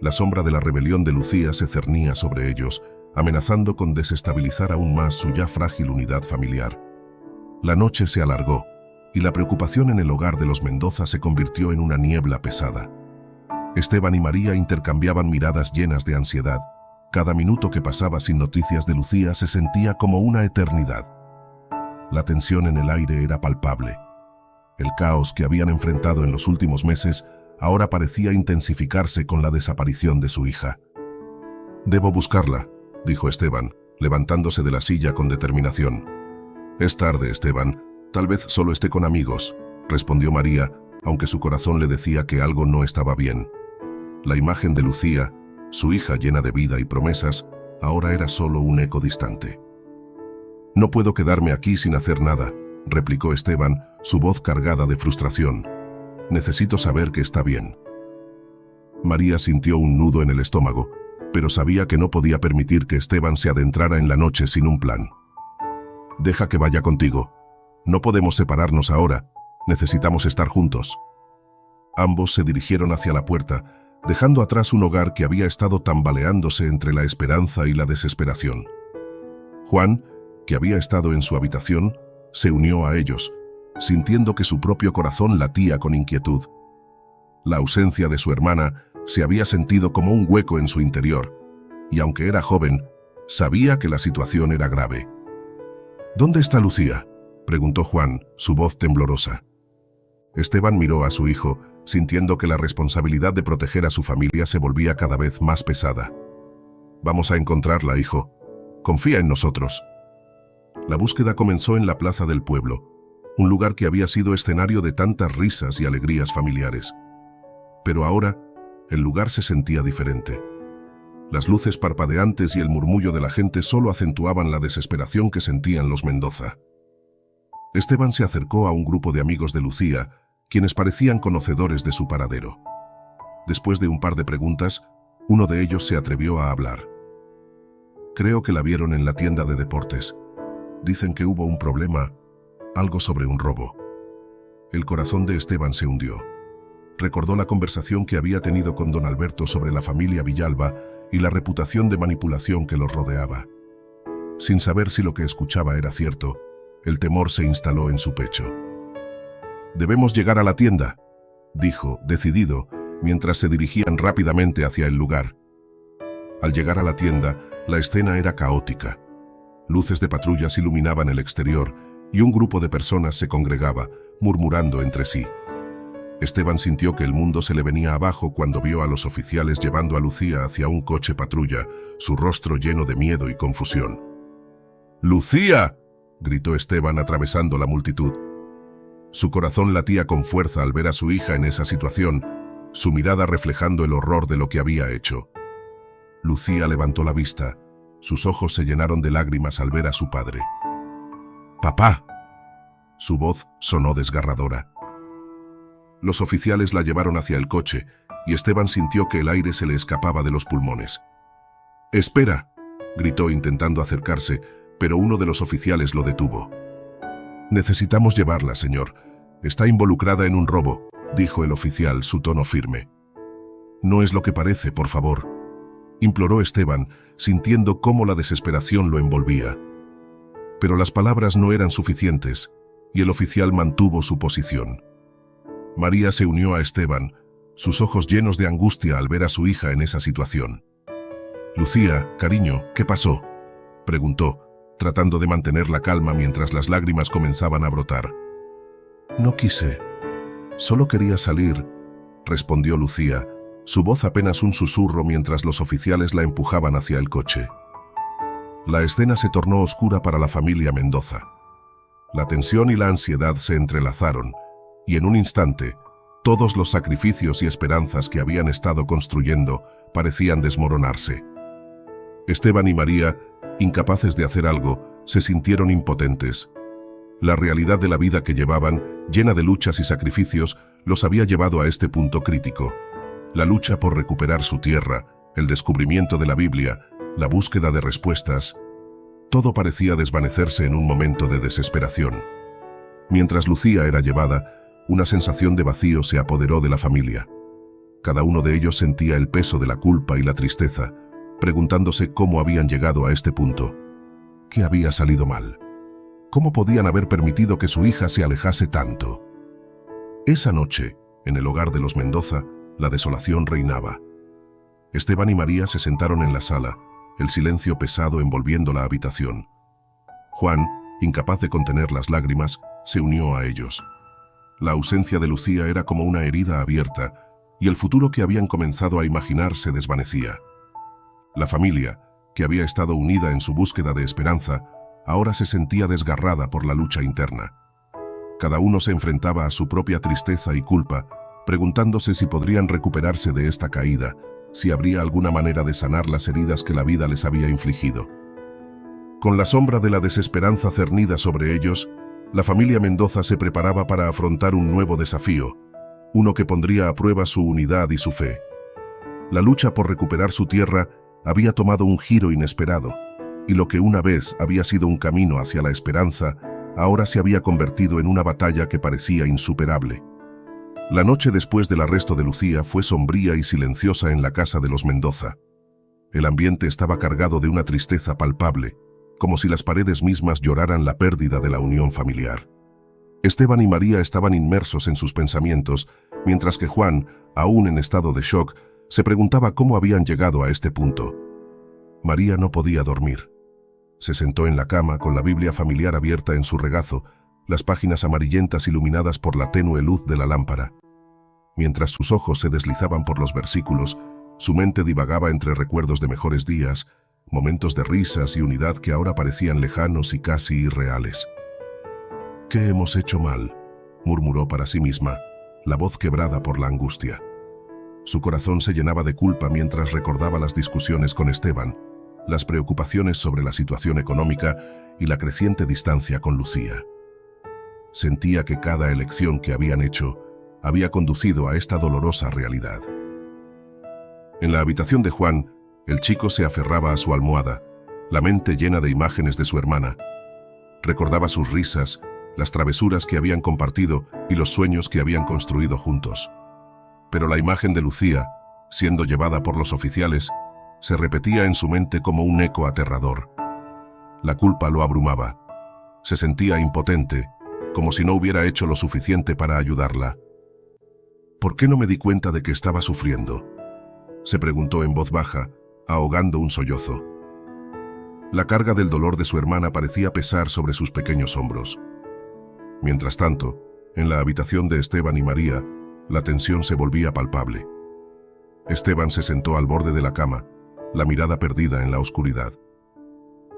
[SPEAKER 1] La sombra de la rebelión de Lucía se cernía sobre ellos, amenazando con desestabilizar aún más su ya frágil unidad familiar. La noche se alargó, y la preocupación en el hogar de los Mendoza se convirtió en una niebla pesada. Esteban y María intercambiaban miradas llenas de ansiedad. Cada minuto que pasaba sin noticias de Lucía se sentía como una eternidad. La tensión en el aire era palpable. El caos que habían enfrentado en los últimos meses ahora parecía intensificarse con la desaparición de su hija. «Debo buscarla», dijo Esteban, levantándose de la silla con determinación. «Es tarde, Esteban. Tal vez solo esté con amigos», respondió María, aunque su corazón le decía que algo no estaba bien. La imagen de Lucía, su hija llena de vida y promesas, ahora era solo un eco distante. «No puedo quedarme aquí sin hacer nada», replicó Esteban, su voz cargada de frustración. «Necesito saber que está bien». María sintió un nudo en el estómago, pero sabía que no podía permitir que Esteban se adentrara en la noche sin un plan. «Deja que vaya contigo. No podemos separarnos ahora. Necesitamos estar juntos». Ambos se dirigieron hacia la puerta, dejando atrás un hogar que había estado tambaleándose entre la esperanza y la desesperación. Juan, que había estado en su habitación, se unió a ellos, sintiendo que su propio corazón latía con inquietud. La ausencia de su hermana se había sentido como un hueco en su interior, y aunque era joven, sabía que la situación era grave. «¿Dónde está Lucía?», preguntó Juan, su voz temblorosa. Esteban miró a su hijo, sintiendo que la responsabilidad de proteger a su familia se volvía cada vez más pesada. «Vamos a encontrarla, hijo. Confía en nosotros». La búsqueda comenzó en la plaza del pueblo, un lugar que había sido escenario de tantas risas y alegrías familiares. Pero ahora, el lugar se sentía diferente. Las luces parpadeantes y el murmullo de la gente solo acentuaban la desesperación que sentían los Mendoza. Esteban se acercó a un grupo de amigos de Lucía, quienes parecían conocedores de su paradero. Después de un par de preguntas, uno de ellos se atrevió a hablar. «Creo que la vieron en la tienda de deportes. Dicen que hubo un problema, algo sobre un robo». El corazón de Esteban se hundió. Recordó la conversación que había tenido con don Alberto sobre la familia Villalba y la reputación de manipulación que los rodeaba. Sin saber si lo que escuchaba era cierto, el temor se instaló en su pecho. «Debemos llegar a la tienda», dijo, decidido, mientras se dirigían rápidamente hacia el lugar. Al llegar a la tienda, la escena era caótica. Luces de patrullas iluminaban el exterior y un grupo de personas se congregaba, murmurando entre sí. Esteban sintió que el mundo se le venía abajo cuando vio a los oficiales llevando a Lucía hacia un coche patrulla, su rostro lleno de miedo y confusión. «¡Lucía!», gritó Esteban atravesando la multitud. Su corazón latía con fuerza al ver a su hija en esa situación, su mirada reflejando el horror de lo que había hecho. Lucía levantó la vista, sus ojos se llenaron de lágrimas al ver a su padre. ¡Papá! Su voz sonó desgarradora. Los oficiales la llevaron hacia el coche y Esteban sintió que el aire se le escapaba de los pulmones. ¡Espera!, gritó intentando acercarse, pero uno de los oficiales lo detuvo. «Necesitamos llevarla, señor. Está involucrada en un robo», dijo el oficial, su tono firme. «No es lo que parece, por favor», imploró Esteban, sintiendo cómo la desesperación lo envolvía. Pero las palabras no eran suficientes, y el oficial mantuvo su posición. María se unió a Esteban, sus ojos llenos de angustia al ver a su hija en esa situación. «Lucía, cariño, ¿qué pasó?», preguntó, tratando de mantener la calma mientras las lágrimas comenzaban a brotar. «No quise. Solo quería salir», respondió Lucía, su voz apenas un susurro mientras los oficiales la empujaban hacia el coche. La escena se tornó oscura para la familia Mendoza. La tensión y la ansiedad se entrelazaron, y en un instante, todos los sacrificios y esperanzas que habían estado construyendo parecían desmoronarse. Esteban y María, incapaces de hacer algo, se sintieron impotentes. La realidad de la vida que llevaban, llena de luchas y sacrificios, los había llevado a este punto crítico. La lucha por recuperar su tierra, el descubrimiento de la Biblia, la búsqueda de respuestas, todo parecía desvanecerse en un momento de desesperación. Mientras Lucía era llevada, una sensación de vacío se apoderó de la familia. Cada uno de ellos sentía el peso de la culpa y la tristeza, preguntándose cómo habían llegado a este punto. ¿Qué había salido mal? ¿Cómo podían haber permitido que su hija se alejase tanto? Esa noche, en el hogar de los Mendoza, la desolación reinaba. Esteban y María se sentaron en la sala, el silencio pesado envolviendo la habitación. Juan, incapaz de contener las lágrimas, se unió a ellos. La ausencia de Lucía era como una herida abierta, y el futuro que habían comenzado a imaginar se desvanecía. La familia, que había estado unida en su búsqueda de esperanza, ahora se sentía desgarrada por la lucha interna. Cada uno se enfrentaba a su propia tristeza y culpa, preguntándose si podrían recuperarse de esta caída, si habría alguna manera de sanar las heridas que la vida les había infligido. Con la sombra de la desesperanza cernida sobre ellos, la familia Mendoza se preparaba para afrontar un nuevo desafío, uno que pondría a prueba su unidad y su fe. La lucha por recuperar su tierra había tomado un giro inesperado, y lo que una vez había sido un camino hacia la esperanza, ahora se había convertido en una batalla que parecía insuperable. La noche después del arresto de Lucía fue sombría y silenciosa en la casa de los Mendoza. El ambiente estaba cargado de una tristeza palpable, como si las paredes mismas lloraran la pérdida de la unión familiar. Esteban y María estaban inmersos en sus pensamientos, mientras que Juan, aún en estado de shock, se preguntaba cómo habían llegado a este punto. María no podía dormir. Se sentó en la cama con la Biblia familiar abierta en su regazo, las páginas amarillentas iluminadas por la tenue luz de la lámpara. Mientras sus ojos se deslizaban por los versículos, su mente divagaba entre recuerdos de mejores días, momentos de risas y unidad que ahora parecían lejanos y casi irreales. «¿Qué hemos hecho mal?», murmuró para sí misma, la voz quebrada por la angustia. Su corazón se llenaba de culpa mientras recordaba las discusiones con Esteban, las preocupaciones sobre la situación económica y la creciente distancia con Lucía. Sentía que cada elección que habían hecho había conducido a esta dolorosa realidad. En la habitación de Juan, el chico se aferraba a su almohada, la mente llena de imágenes de su hermana. Recordaba sus risas, las travesuras que habían compartido y los sueños que habían construido juntos. Pero la imagen de Lucía, siendo llevada por los oficiales, se repetía en su mente como un eco aterrador. La culpa lo abrumaba. Se sentía impotente, como si no hubiera hecho lo suficiente para ayudarla. ¿Por qué no me di cuenta de que estaba sufriendo?, se preguntó en voz baja, ahogando un sollozo. La carga del dolor de su hermana parecía pesar sobre sus pequeños hombros. Mientras tanto, en la habitación de Esteban y María, la tensión se volvía palpable. Esteban se sentó al borde de la cama, la mirada perdida en la oscuridad.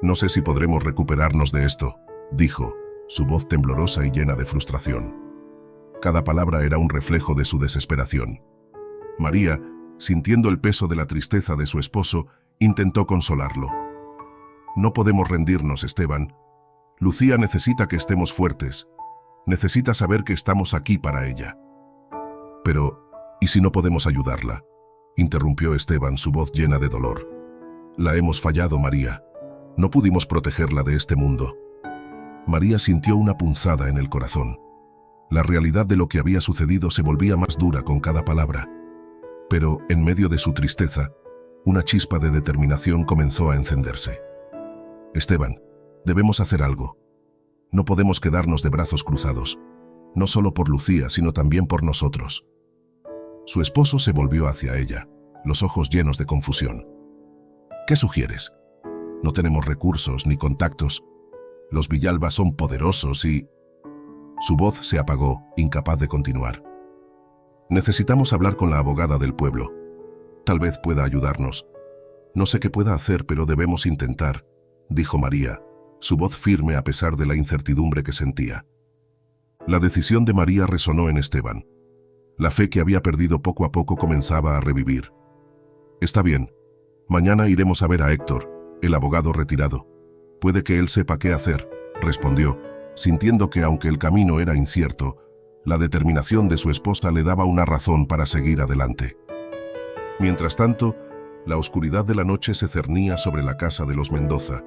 [SPEAKER 1] «No sé si podremos recuperarnos de esto», dijo, su voz temblorosa y llena de frustración. Cada palabra era un reflejo de su desesperación. María, sintiendo el peso de la tristeza de su esposo, intentó consolarlo. No podemos rendirnos, Esteban. Lucía necesita que estemos fuertes. Necesita saber que estamos aquí para ella. Pero, ¿y si no podemos ayudarla?, interrumpió Esteban, su voz llena de dolor. La hemos fallado, María. No pudimos protegerla de este mundo. María sintió una punzada en el corazón. La realidad de lo que había sucedido se volvía más dura con cada palabra. Pero, en medio de su tristeza, una chispa de determinación comenzó a encenderse. Esteban, debemos hacer algo. No podemos quedarnos de brazos cruzados, no solo por Lucía, sino también por nosotros. Su esposo se volvió hacia ella, los ojos llenos de confusión. ¿Qué sugieres? No tenemos recursos ni contactos. Los Villalba son poderosos y... Su voz se apagó, incapaz de continuar. Necesitamos hablar con la abogada del pueblo. Tal vez pueda ayudarnos. No sé qué pueda hacer, pero debemos intentar, dijo María, su voz firme a pesar de la incertidumbre que sentía. La decisión de María resonó en Esteban. La fe que había perdido poco a poco comenzaba a revivir. Está bien. Mañana iremos a ver a Héctor, el abogado retirado. Puede que él sepa qué hacer, respondió, sintiendo que aunque el camino era incierto, la determinación de su esposa le daba una razón para seguir adelante. Mientras tanto, la oscuridad de la noche se cernía sobre la casa de los Mendoza,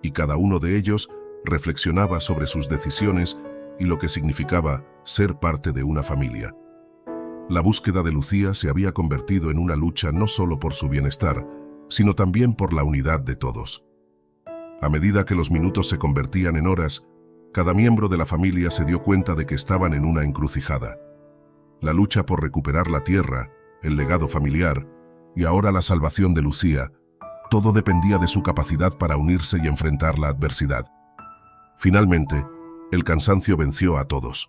[SPEAKER 1] y cada uno de ellos reflexionaba sobre sus decisiones y lo que significaba ser parte de una familia. La búsqueda de Lucía se había convertido en una lucha no solo por su bienestar, sino también por la unidad de todos. A medida que los minutos se convertían en horas, cada miembro de la familia se dio cuenta de que estaban en una encrucijada. La lucha por recuperar la tierra, el legado familiar, y ahora la salvación de Lucía, todo dependía de su capacidad para unirse y enfrentar la adversidad. Finalmente, el cansancio venció a todos.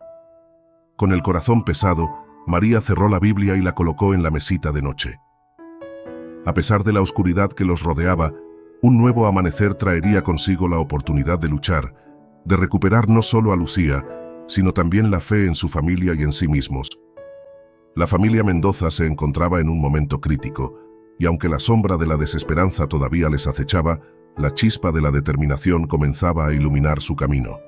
[SPEAKER 1] Con el corazón pesado, María cerró la Biblia y la colocó en la mesita de noche. A pesar de la oscuridad que los rodeaba, un nuevo amanecer traería consigo la oportunidad de luchar, de recuperar no solo a Lucía, sino también la fe en su familia y en sí mismos. La familia Mendoza se encontraba en un momento crítico, y aunque la sombra de la desesperanza todavía les acechaba, la chispa de la determinación comenzaba a iluminar su camino.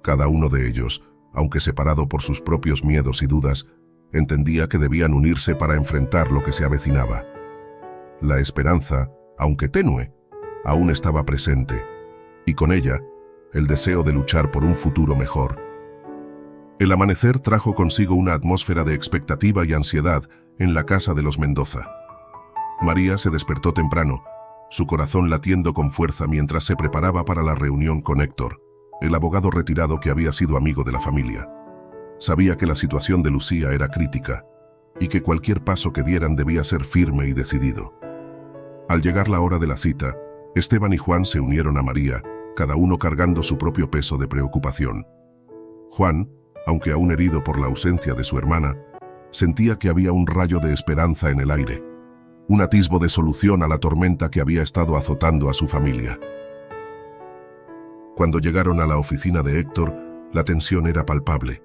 [SPEAKER 1] Cada uno de ellos, aunque separado por sus propios miedos y dudas, entendía que debían unirse para enfrentar lo que se avecinaba. La esperanza, aunque tenue, aún estaba presente, y con ella, el deseo de luchar por un futuro mejor. El amanecer trajo consigo una atmósfera de expectativa y ansiedad en la casa de los Mendoza. María se despertó temprano, su corazón latiendo con fuerza mientras se preparaba para la reunión con Héctor, el abogado retirado que había sido amigo de la familia. Sabía que la situación de Lucía era crítica y que cualquier paso que dieran debía ser firme y decidido. Al llegar la hora de la cita, Esteban y Juan se unieron a María, cada uno cargando su propio peso de preocupación. Juan, aunque aún herido por la ausencia de su hermana, sentía que había un rayo de esperanza en el aire, un atisbo de solución a la tormenta que había estado azotando a su familia. Cuando llegaron a la oficina de Héctor, la tensión era palpable.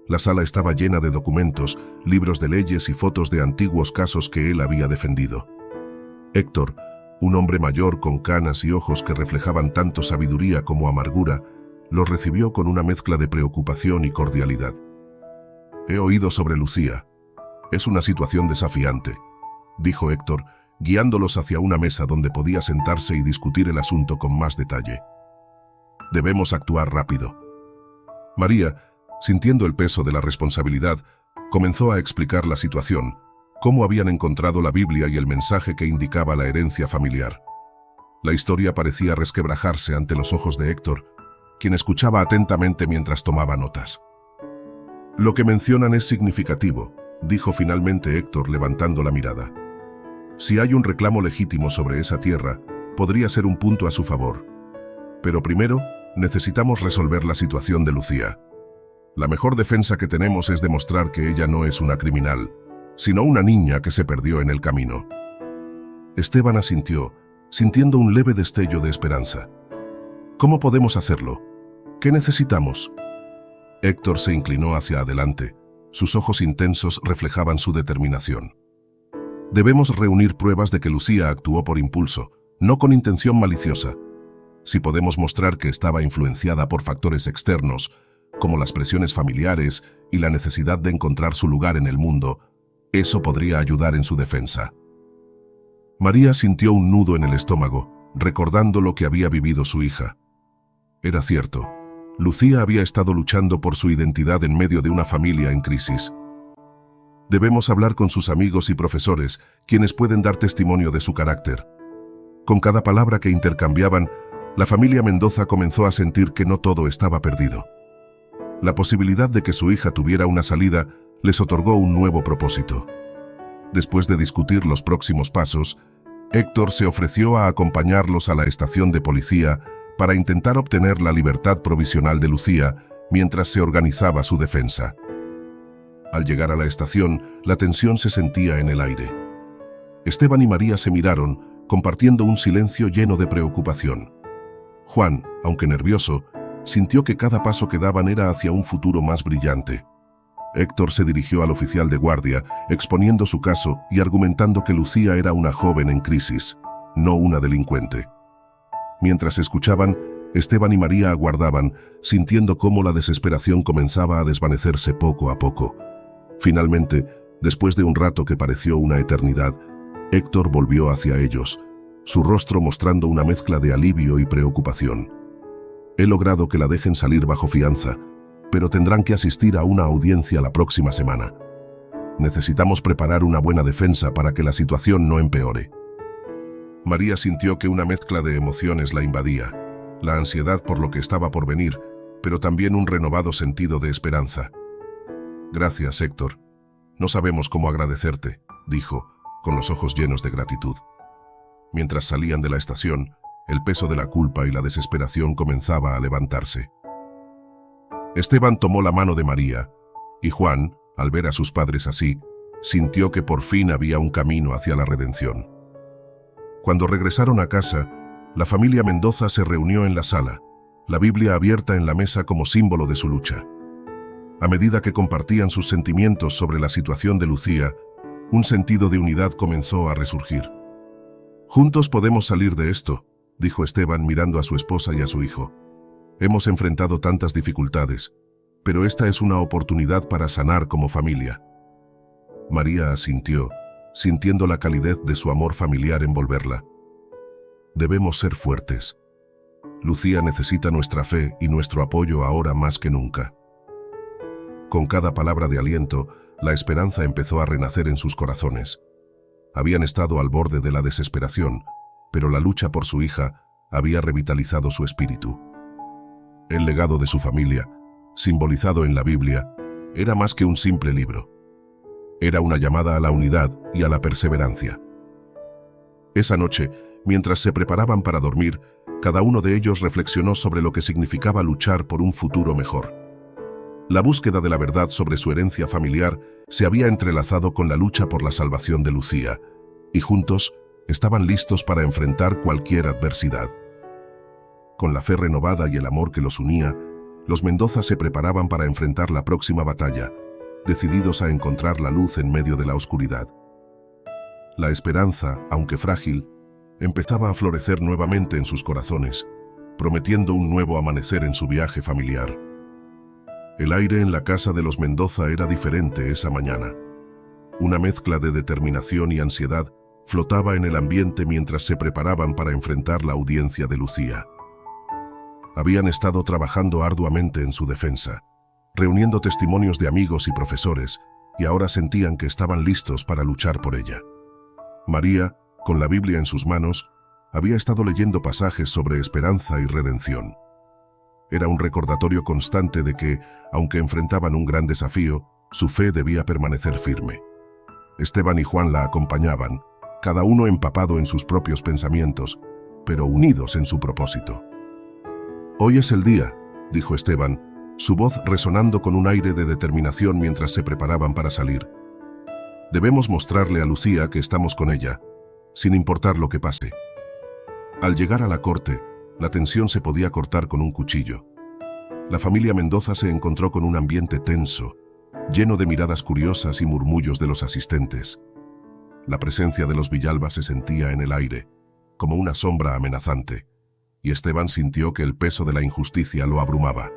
[SPEAKER 1] La sala estaba llena de documentos, libros de leyes y fotos de antiguos casos que él había defendido. Héctor, un hombre mayor con canas y ojos que reflejaban tanto sabiduría como amargura, los recibió con una mezcla de preocupación y cordialidad. «He oído sobre Lucía. Es una situación desafiante», dijo Héctor, guiándolos hacia una mesa donde podía sentarse y discutir el asunto con más detalle. «Debemos actuar rápido». María, sintiendo el peso de la responsabilidad, comenzó a explicar la situación, cómo habían encontrado la Biblia y el mensaje que indicaba la herencia familiar. La historia parecía resquebrajarse ante los ojos de Héctor, quien escuchaba atentamente mientras tomaba notas. «Lo que mencionan es significativo», dijo finalmente Héctor levantando la mirada. «Si hay un reclamo legítimo sobre esa tierra, podría ser un punto a su favor. Pero primero, necesitamos resolver la situación de Lucía. La mejor defensa que tenemos es demostrar que ella no es una criminal, sino una niña que se perdió en el camino». Esteban asintió, sintiendo un leve destello de esperanza. «¿Cómo podemos hacerlo?», ¿Qué necesitamos? Héctor se inclinó hacia adelante. Sus ojos intensos reflejaban su determinación. Debemos reunir pruebas de que Lucía actuó por impulso, no con intención maliciosa. Si podemos mostrar que estaba influenciada por factores externos, como las presiones familiares y la necesidad de encontrar su lugar en el mundo, eso podría ayudar en su defensa. María sintió un nudo en el estómago, recordando lo que había vivido su hija. Era cierto, Lucía había estado luchando por su identidad en medio de una familia en crisis. Debemos hablar con sus amigos y profesores, quienes pueden dar testimonio de su carácter. Con cada palabra que intercambiaban, la familia Mendoza comenzó a sentir que no todo estaba perdido. La posibilidad de que su hija tuviera una salida les otorgó un nuevo propósito. Después de discutir los próximos pasos, Héctor se ofreció a acompañarlos a la estación de policía para intentar obtener la libertad provisional de Lucía mientras se organizaba su defensa. Al llegar a la estación, la tensión se sentía en el aire. Esteban y María se miraron, compartiendo un silencio lleno de preocupación. Juan, aunque nervioso, sintió que cada paso que daban era hacia un futuro más brillante. Héctor se dirigió al oficial de guardia, exponiendo su caso y argumentando que Lucía era una joven en crisis, no una delincuente. Mientras escuchaban, Esteban y María aguardaban, sintiendo cómo la desesperación comenzaba a desvanecerse poco a poco. Finalmente, después de un rato que pareció una eternidad, Héctor volvió hacia ellos, su rostro mostrando una mezcla de alivio y preocupación. He logrado que la dejen salir bajo fianza, pero tendrán que asistir a una audiencia la próxima semana. Necesitamos preparar una buena defensa para que la situación no empeore. María sintió que una mezcla de emociones la invadía, la ansiedad por lo que estaba por venir, pero también un renovado sentido de esperanza. Gracias, Héctor. No sabemos cómo agradecerte, dijo, con los ojos llenos de gratitud. Mientras salían de la estación, el peso de la culpa y la desesperación comenzaba a levantarse. Esteban tomó la mano de María, y Juan, al ver a sus padres así, sintió que por fin había un camino hacia la redención. Cuando regresaron a casa, la familia Mendoza se reunió en la sala, la Biblia abierta en la mesa como símbolo de su lucha. A medida que compartían sus sentimientos sobre la situación de Lucía, un sentido de unidad comenzó a resurgir. «Juntos podemos salir de esto», dijo Esteban mirando a su esposa y a su hijo. «Hemos enfrentado tantas dificultades, pero esta es una oportunidad para sanar como familia». María asintió, sintiendo la calidez de su amor familiar envolverla. «Debemos ser fuertes. Lucía necesita nuestra fe y nuestro apoyo ahora más que nunca». Con cada palabra de aliento, la esperanza empezó a renacer en sus corazones. Habían estado al borde de la desesperación, pero la lucha por su hija había revitalizado su espíritu. El legado de su familia, simbolizado en la Biblia, era más que un simple libro. Era una llamada a la unidad y a la perseverancia. Esa noche, mientras se preparaban para dormir, cada uno de ellos reflexionó sobre lo que significaba luchar por un futuro mejor. La búsqueda de la verdad sobre su herencia familiar se había entrelazado con la lucha por la salvación de Lucía, y juntos estaban listos para enfrentar cualquier adversidad. Con la fe renovada y el amor que los unía, los Mendoza se preparaban para enfrentar la próxima batalla, decididos a encontrar la luz en medio de la oscuridad. La esperanza, aunque frágil, empezaba a florecer nuevamente en sus corazones, prometiendo un nuevo amanecer en su viaje familiar. El aire en la casa de los Mendoza era diferente esa mañana. Una mezcla de determinación y ansiedad flotaba en el ambiente mientras se preparaban para enfrentar la audiencia de Lucía. Habían estado trabajando arduamente en su defensa, reuniendo testimonios de amigos y profesores, y ahora sentían que estaban listos para luchar por ella. María, con la Biblia en sus manos, había estado leyendo pasajes sobre esperanza y redención. Era un recordatorio constante de que, aunque enfrentaban un gran desafío, su fe debía permanecer firme. Esteban y Juan la acompañaban, cada uno empapado en sus propios pensamientos, pero unidos en su propósito. «Hoy es el día», dijo Esteban, su voz resonando con un aire de determinación mientras se preparaban para salir. «Debemos mostrarle a Lucía que estamos con ella, sin importar lo que pase». Al llegar a la corte, la tensión se podía cortar con un cuchillo. La familia Mendoza se encontró con un ambiente tenso, lleno de miradas curiosas y murmullos de los asistentes. La presencia de los Villalba se sentía en el aire, como una sombra amenazante, y Esteban sintió que el peso de la injusticia lo abrumaba.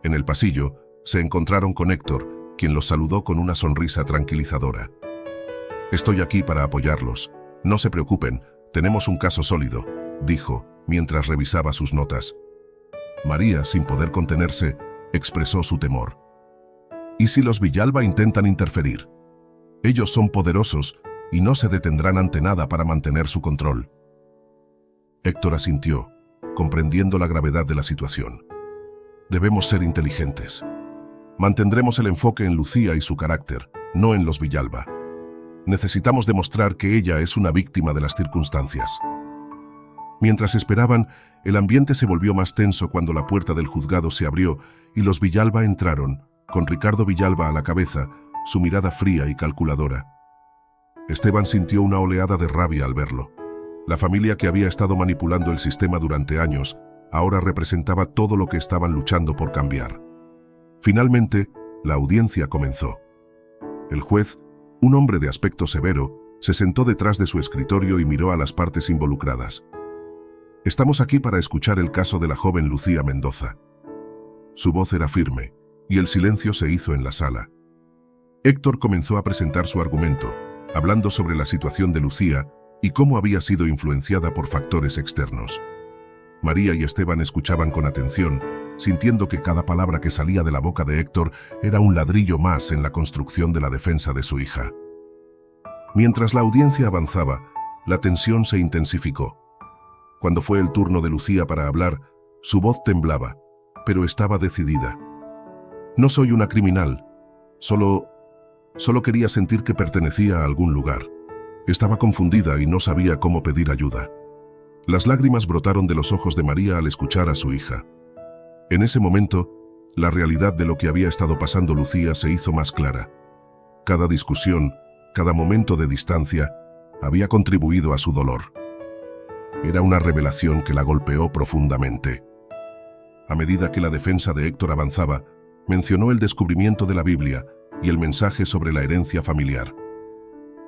[SPEAKER 1] En el pasillo, se encontraron con Héctor, quien los saludó con una sonrisa tranquilizadora. «Estoy aquí para apoyarlos. No se preocupen, tenemos un caso sólido», dijo, mientras revisaba sus notas. María, sin poder contenerse, expresó su temor. «¿Y si los Villalba intentan interferir? Ellos son poderosos y no se detendrán ante nada para mantener su control». Héctor asintió, comprendiendo la gravedad de la situación. «Debemos ser inteligentes. Mantendremos el enfoque en Lucía y su carácter, no en los Villalba. Necesitamos demostrar que ella es una víctima de las circunstancias». Mientras esperaban, el ambiente se volvió más tenso cuando la puerta del juzgado se abrió y los Villalba entraron, con Ricardo Villalba a la cabeza, su mirada fría y calculadora. Esteban sintió una oleada de rabia al verlo. La familia que había estado manipulando el sistema durante años, ahora representaba todo lo que estaban luchando por cambiar. Finalmente, la audiencia comenzó. El juez, un hombre de aspecto severo, se sentó detrás de su escritorio y miró a las partes involucradas. «Estamos aquí para escuchar el caso de la joven Lucía Mendoza». Su voz era firme, y el silencio se hizo en la sala. Héctor comenzó a presentar su argumento, hablando sobre la situación de Lucía y cómo había sido influenciada por factores externos. María y Esteban escuchaban con atención, sintiendo que cada palabra que salía de la boca de Héctor era un ladrillo más en la construcción de la defensa de su hija. Mientras la audiencia avanzaba, la tensión se intensificó. Cuando fue el turno de Lucía para hablar, su voz temblaba, pero estaba decidida. «No soy una criminal. Solo quería sentir que pertenecía a algún lugar. Estaba confundida y no sabía cómo pedir ayuda». Las lágrimas brotaron de los ojos de María al escuchar a su hija. En ese momento, la realidad de lo que había estado pasando Lucía se hizo más clara. Cada discusión, cada momento de distancia, había contribuido a su dolor. Era una revelación que la golpeó profundamente. A medida que la defensa de Héctor avanzaba, mencionó el descubrimiento de la Biblia y el mensaje sobre la herencia familiar.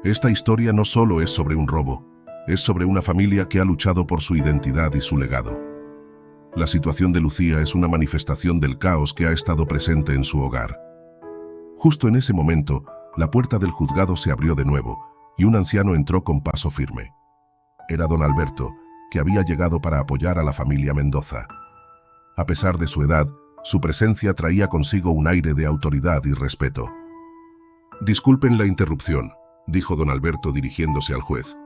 [SPEAKER 1] Esta historia no solo es sobre un robo, es sobre una familia que ha luchado por su identidad y su legado. La situación de Lucía es una manifestación del caos que ha estado presente en su hogar. Justo en ese momento, la puerta del juzgado se abrió de nuevo y un anciano entró con paso firme. Era don Alberto, que había llegado para apoyar a la familia Mendoza. A pesar de su edad, su presencia traía consigo un aire de autoridad y respeto. «Disculpen la interrupción», dijo don Alberto dirigiéndose al juez.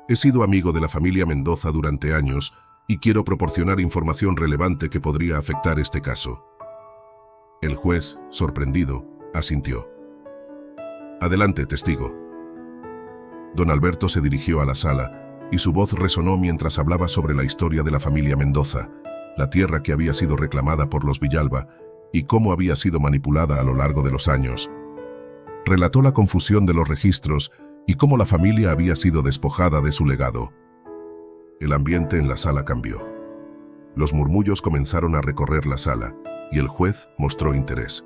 [SPEAKER 1] «He sido amigo de la familia Mendoza durante años y quiero proporcionar información relevante que podría afectar este caso». El juez, sorprendido, asintió. «Adelante, testigo». Don Alberto se dirigió a la sala y su voz resonó mientras hablaba sobre la historia de la familia Mendoza, la tierra que había sido reclamada por los Villalba y cómo había sido manipulada a lo largo de los años. Relató la confusión de los registros y cómo la familia había sido despojada de su legado. El ambiente en la sala cambió. Los murmullos comenzaron a recorrer la sala y el juez mostró interés.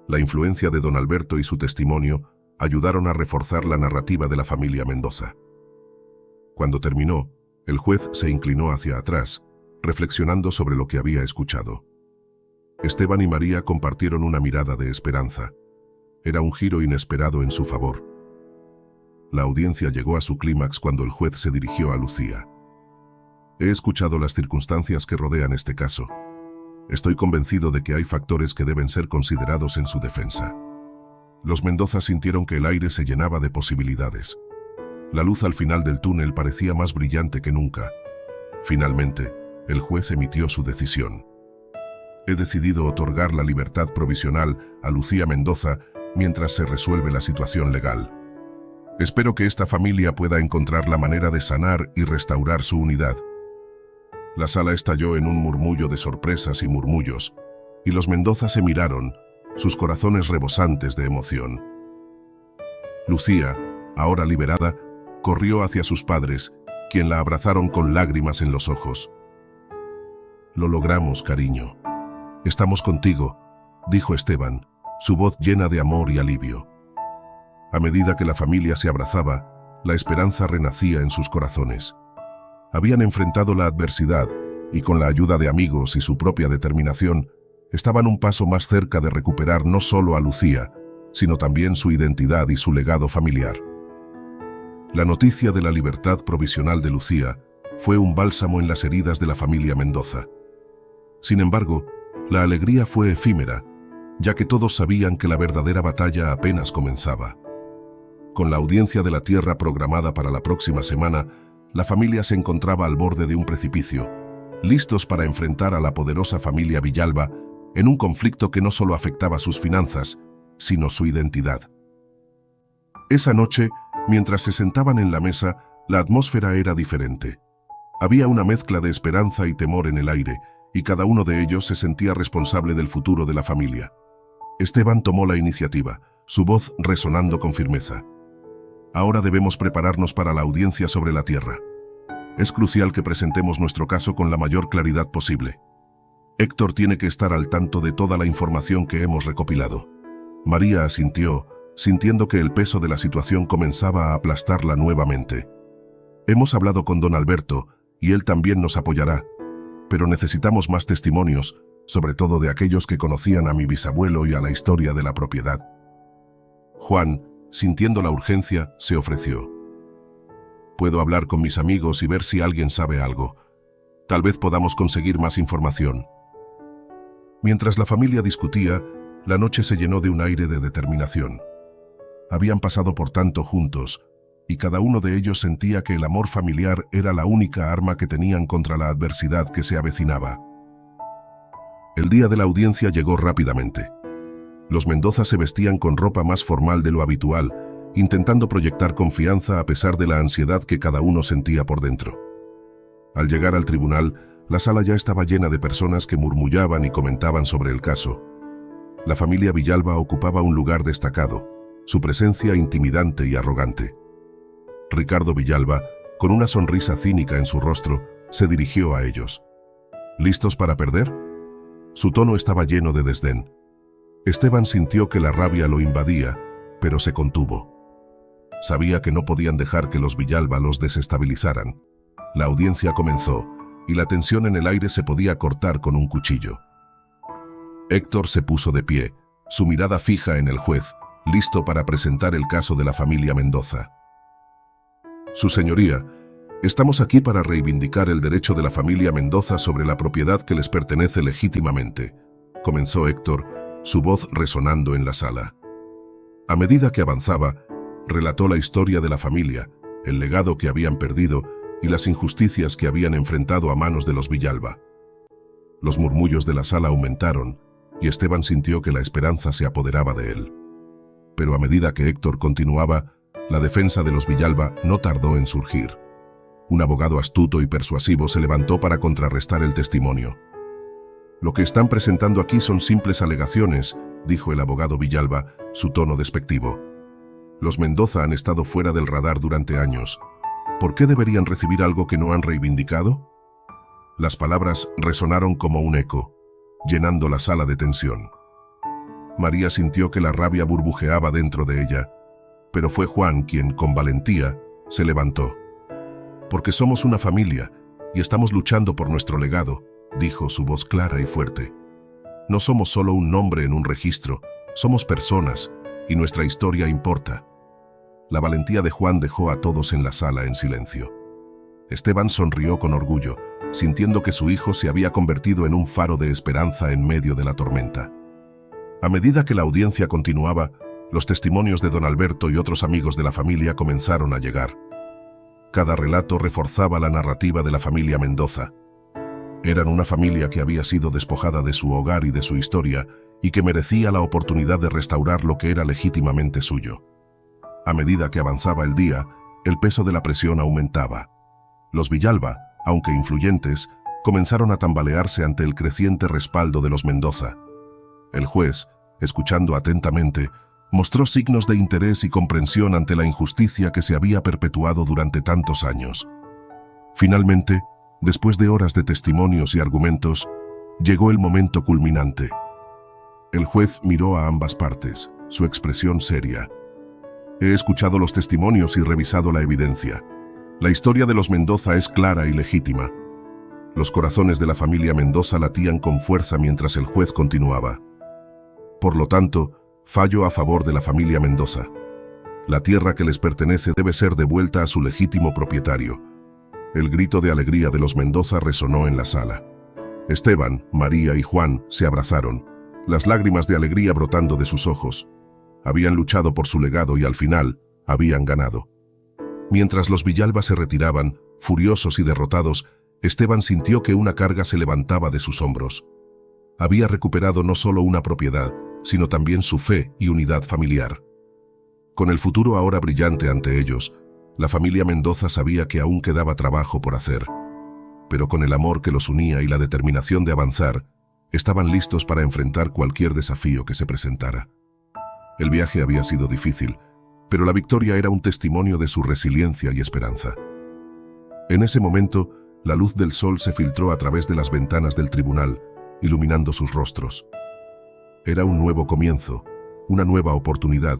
[SPEAKER 1] La influencia de don Alberto y su testimonio ayudaron a reforzar la narrativa de la familia Mendoza. Cuando terminó, el juez se inclinó hacia atrás, reflexionando sobre lo que había escuchado. Esteban y María compartieron una mirada de esperanza. Era un giro inesperado en su favor. La audiencia llegó a su clímax cuando el juez se dirigió a Lucía. «He escuchado las circunstancias que rodean este caso. Estoy convencido de que hay factores que deben ser considerados en su defensa». Los Mendoza sintieron que el aire se llenaba de posibilidades. La luz al final del túnel parecía más brillante que nunca. Finalmente, el juez emitió su decisión. «He decidido otorgar la libertad provisional a Lucía Mendoza mientras se resuelve la situación legal. Espero que esta familia pueda encontrar la manera de sanar y restaurar su unidad». La sala estalló en un murmullo de sorpresas y murmullos, y los Mendoza se miraron, sus corazones rebosantes de emoción. Lucía, ahora liberada, corrió hacia sus padres, quien la abrazaron con lágrimas en los ojos. «Lo logramos, cariño. Estamos contigo, dijo Esteban, su voz llena de amor y alivio. A medida que la familia se abrazaba, la esperanza renacía en sus corazones. Habían enfrentado la adversidad y con la ayuda de amigos y su propia determinación, estaban un paso más cerca de recuperar no solo a Lucía, sino también su identidad y su legado familiar. La noticia de la libertad provisional de Lucía fue un bálsamo en las heridas de la familia Mendoza. Sin embargo, la alegría fue efímera, ya que todos sabían que la verdadera batalla apenas comenzaba. Con la audiencia de la tierra programada para la próxima semana, la familia se encontraba al borde de un precipicio, listos para enfrentar a la poderosa familia Villalba en un conflicto que no solo afectaba sus finanzas, sino su identidad. Esa noche, mientras se sentaban en la mesa, la atmósfera era diferente. Había una mezcla de esperanza y temor en el aire, y cada uno de ellos se sentía responsable del futuro de la familia. Esteban tomó la iniciativa, su voz resonando con firmeza. Ahora debemos prepararnos para la audiencia sobre la tierra. Es crucial que presentemos nuestro caso con la mayor claridad posible. Héctor tiene que estar al tanto de toda la información que hemos recopilado. María asintió, sintiendo que el peso de la situación comenzaba a aplastarla nuevamente. Hemos hablado con don Alberto, y él también nos apoyará, pero necesitamos más testimonios, sobre todo de aquellos que conocían a mi bisabuelo y a la historia de la propiedad. Juan, sintiendo la urgencia, se ofreció. Puedo hablar con mis amigos y ver si alguien sabe algo. Tal vez podamos conseguir más información. Mientras la familia discutía, la noche se llenó de un aire de determinación. Habían pasado por tanto juntos, y cada uno de ellos sentía que el amor familiar era la única arma que tenían contra la adversidad que se avecinaba. El día de la audiencia llegó rápidamente. Los Mendoza se vestían con ropa más formal de lo habitual, intentando proyectar confianza a pesar de la ansiedad que cada uno sentía por dentro. Al llegar al tribunal, la sala ya estaba llena de personas que murmullaban y comentaban sobre el caso. La familia Villalba ocupaba un lugar destacado, su presencia intimidante y arrogante. Ricardo Villalba, con una sonrisa cínica en su rostro, se dirigió a ellos. ¿Listos para perder? Su tono estaba lleno de desdén. Esteban sintió que la rabia lo invadía, pero se contuvo. Sabía que no podían dejar que los Villalba los desestabilizaran. La audiencia comenzó, y la tensión en el aire se podía cortar con un cuchillo. Héctor se puso de pie, su mirada fija en el juez, listo para presentar el caso de la familia Mendoza. Su señoría, estamos aquí para reivindicar el derecho de la familia Mendoza sobre la propiedad que les pertenece legítimamente, comenzó Héctor, su voz resonando en la sala. A medida que avanzaba, relató la historia de la familia, el legado que habían perdido y las injusticias que habían enfrentado a manos de los Villalba. Los murmullos de la sala aumentaron, y Esteban sintió que la esperanza se apoderaba de él. Pero a medida que Héctor continuaba, la defensa de los Villalba no tardó en surgir. Un abogado astuto y persuasivo se levantó para contrarrestar el testimonio. Lo que están presentando aquí son simples alegaciones, dijo el abogado Villalba, su tono despectivo. Los Mendoza han estado fuera del radar durante años. ¿Por qué deberían recibir algo que no han reivindicado? Las palabras resonaron como un eco, llenando la sala de tensión. María sintió que la rabia burbujeaba dentro de ella, pero fue Juan quien, con valentía, se levantó. Porque somos una familia y estamos luchando por nuestro legado, dijo su voz clara y fuerte. No somos solo un nombre en un registro, somos personas, y nuestra historia importa. La valentía de Juan dejó a todos en la sala en silencio. Esteban sonrió con orgullo, sintiendo que su hijo se había convertido en un faro de esperanza en medio de la tormenta. A medida que la audiencia continuaba, los testimonios de don Alberto y otros amigos de la familia comenzaron a llegar. Cada relato reforzaba la narrativa de la familia Mendoza. Eran una familia que había sido despojada de su hogar y de su historia, y que merecía la oportunidad de restaurar lo que era legítimamente suyo. A medida que avanzaba el día, el peso de la presión aumentaba. Los Villalba, aunque influyentes, comenzaron a tambalearse ante el creciente respaldo de los Mendoza. El juez, escuchando atentamente, mostró signos de interés y comprensión ante la injusticia que se había perpetuado durante tantos años. Finalmente, después de horas de testimonios y argumentos, Llegó el momento culminante. El juez miró a ambas partes, su expresión seria. He escuchado los testimonios y revisado la evidencia. La historia de los Mendoza es clara y legítima. Los corazones de la familia Mendoza latían con fuerza mientras el juez continuaba. Por lo tanto, fallo a favor de la familia Mendoza. La tierra que les pertenece debe ser devuelta a su legítimo propietario. El grito de alegría de los Mendoza resonó en la sala. Esteban, María y Juan se abrazaron, las lágrimas de alegría brotando de sus ojos. Habían luchado por su legado y al final habían ganado. Mientras los Villalba se retiraban, furiosos y derrotados, Esteban sintió que una carga se levantaba de sus hombros. Había recuperado no solo una propiedad, sino también su fe y unidad familiar. Con el futuro ahora brillante ante ellos, la familia Mendoza sabía que aún quedaba trabajo por hacer. Pero con el amor que los unía y la determinación de avanzar, estaban listos para enfrentar cualquier desafío que se presentara. El viaje había sido difícil, pero la victoria era un testimonio de su resiliencia y esperanza. En ese momento, la luz del sol se filtró a través de las ventanas del tribunal, iluminando sus rostros. Era un nuevo comienzo, una nueva oportunidad,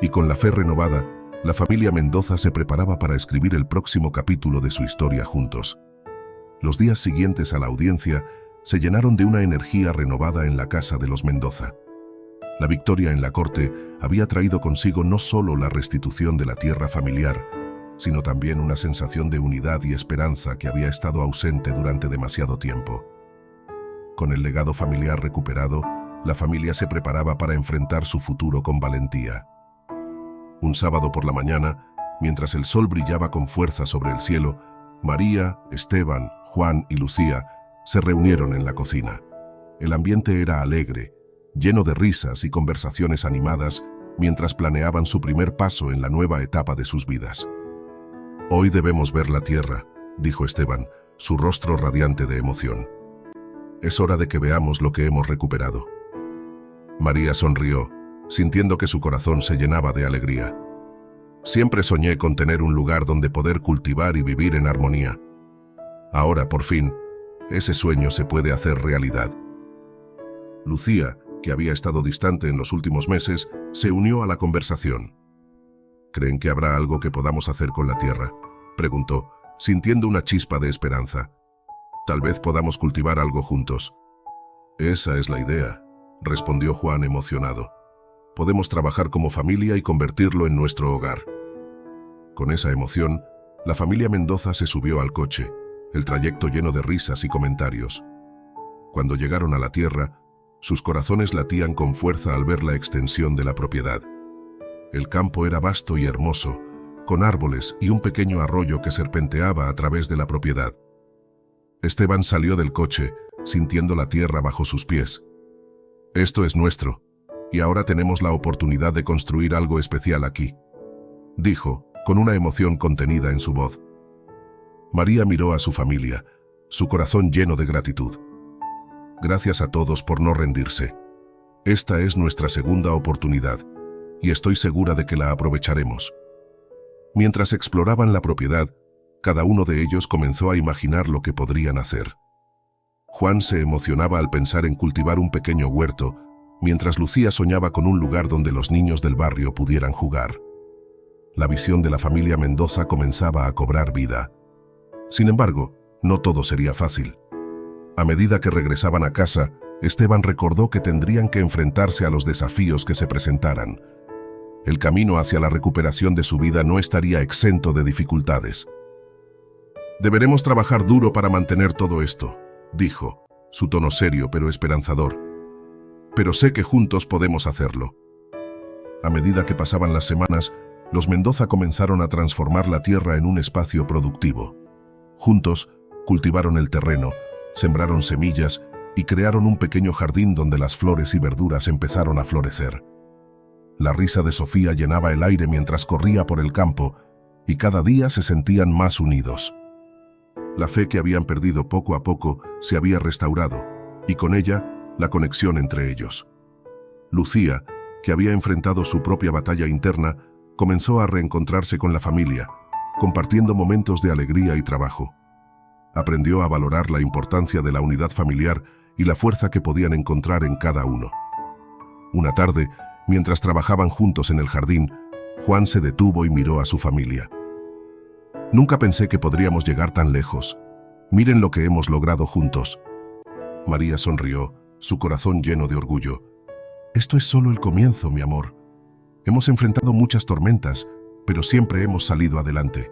[SPEAKER 1] y con la fe renovada, la familia Mendoza se preparaba para escribir el próximo capítulo de su historia juntos. Los días siguientes a la audiencia se llenaron de una energía renovada en la casa de los Mendoza. La victoria en la corte había traído consigo no solo la restitución de la tierra familiar, sino también una sensación de unidad y esperanza que había estado ausente durante demasiado tiempo. Con el legado familiar recuperado, la familia se preparaba para enfrentar su futuro con valentía. Un sábado por la mañana, mientras el sol brillaba con fuerza sobre el cielo, María, Esteban, Juan y Lucía se reunieron en la cocina. El ambiente era alegre, lleno de risas y conversaciones animadas mientras planeaban su primer paso en la nueva etapa de sus vidas. «Hoy debemos ver la tierra», dijo Esteban, su rostro radiante de emoción. «Es hora de que veamos lo que hemos recuperado». María sonrió, sintiendo que su corazón se llenaba de alegría. «Siempre soñé con tener un lugar donde poder cultivar y vivir en armonía. Ahora, por fin, ese sueño se puede hacer realidad». Lucía, que había estado distante en los últimos meses, se unió a la conversación. «¿Creen que habrá algo que podamos hacer con la tierra?», preguntó, sintiendo una chispa de esperanza. «Tal vez podamos cultivar algo juntos». «Esa es la idea», respondió Juan emocionado. «Podemos trabajar como familia y convertirlo en nuestro hogar». Con esa emoción, la familia Mendoza se subió al coche, el trayecto lleno de risas y comentarios. Cuando llegaron a la tierra, sus corazones latían con fuerza al ver la extensión de la propiedad. El campo era vasto y hermoso, con árboles y un pequeño arroyo que serpenteaba a través de la propiedad. Esteban salió del coche, sintiendo la tierra bajo sus pies. «Esto es nuestro, y ahora tenemos la oportunidad de construir algo especial aquí», dijo, con una emoción contenida en su voz. María miró a su familia, su corazón lleno de gratitud. «Gracias a todos por no rendirse. Esta es nuestra segunda oportunidad, y estoy segura de que la aprovecharemos». Mientras exploraban la propiedad, cada uno de ellos comenzó a imaginar lo que podrían hacer. Juan se emocionaba al pensar en cultivar un pequeño huerto, mientras Lucía soñaba con un lugar donde los niños del barrio pudieran jugar. La visión de la familia Mendoza comenzaba a cobrar vida. Sin embargo, no todo sería fácil. A medida que regresaban a casa, Esteban recordó que tendrían que enfrentarse a los desafíos que se presentaran. El camino hacia la recuperación de su vida no estaría exento de dificultades. «Deberemos trabajar duro para mantener todo esto», dijo, su tono serio pero esperanzador. «Pero sé que juntos podemos hacerlo». A medida que pasaban las semanas, los Mendoza comenzaron a transformar la tierra en un espacio productivo. Juntos, cultivaron el terreno, sembraron semillas y crearon un pequeño jardín donde las flores y verduras empezaron a florecer. La risa de Sofía llenaba el aire mientras corría por el campo, y cada día se sentían más unidos. La fe que habían perdido poco a poco se había restaurado, y con ella, la conexión entre ellos. Lucía, que había enfrentado su propia batalla interna, comenzó a reencontrarse con la familia, compartiendo momentos de alegría y trabajo. Aprendió a valorar la importancia de la unidad familiar y la fuerza que podían encontrar en cada uno. Una tarde, mientras trabajaban juntos en el jardín, Juan se detuvo y miró a su familia. «Nunca pensé que podríamos llegar tan lejos. Miren lo que hemos logrado juntos». María sonrió, su corazón lleno de orgullo. «Esto es solo el comienzo, mi amor. Hemos enfrentado muchas tormentas, pero siempre hemos salido adelante.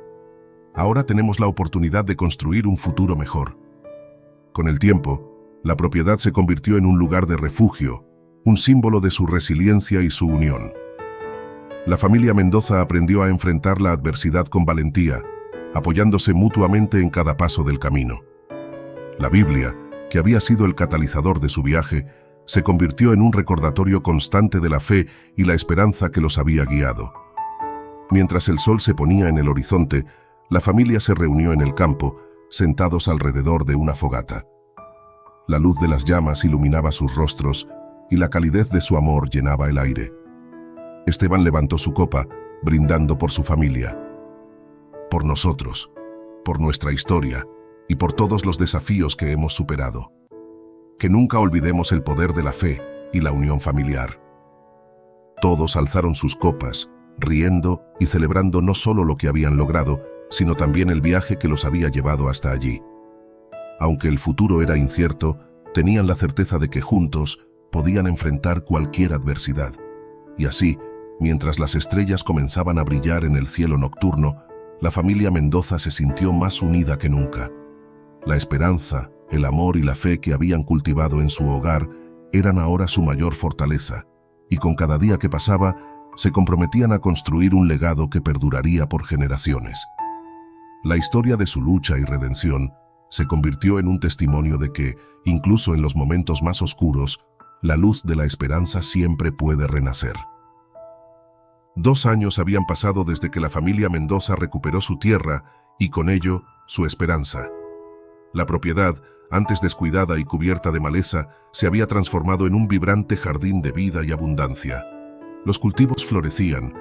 [SPEAKER 1] Ahora tenemos la oportunidad de construir un futuro mejor». Con el tiempo, la propiedad se convirtió en un lugar de refugio, un símbolo de su resiliencia y su unión. La familia Mendoza aprendió a enfrentar la adversidad con valentía, apoyándose mutuamente en cada paso del camino. La Biblia, que había sido el catalizador de su viaje, se convirtió en un recordatorio constante de la fe y la esperanza que los había guiado. Mientras el sol se ponía en el horizonte, la familia se reunió en el campo, sentados alrededor de una fogata. La luz de las llamas iluminaba sus rostros y la calidez de su amor llenaba el aire. Esteban levantó su copa, brindando por su familia, por nosotros, por nuestra historia y por todos los desafíos que hemos superado. Que nunca olvidemos el poder de la fe y la unión familiar. Todos alzaron sus copas, riendo y celebrando no solo lo que habían logrado, sino también el viaje que los había llevado hasta allí. Aunque el futuro era incierto, tenían la certeza de que juntos podían enfrentar cualquier adversidad. Y así, mientras las estrellas comenzaban a brillar en el cielo nocturno, la familia Mendoza se sintió más unida que nunca. La esperanza, el amor y la fe que habían cultivado en su hogar eran ahora su mayor fortaleza, y con cada día que pasaba, se comprometían a construir un legado que perduraría por generaciones. La historia de su lucha y redención se convirtió en un testimonio de que, incluso en los momentos más oscuros, la luz de la esperanza siempre puede renacer. 2 años habían pasado desde que la familia Mendoza recuperó su tierra y, con ello, su esperanza. La propiedad, antes descuidada y cubierta de maleza, se había transformado en un vibrante jardín de vida y abundancia. Los cultivos florecían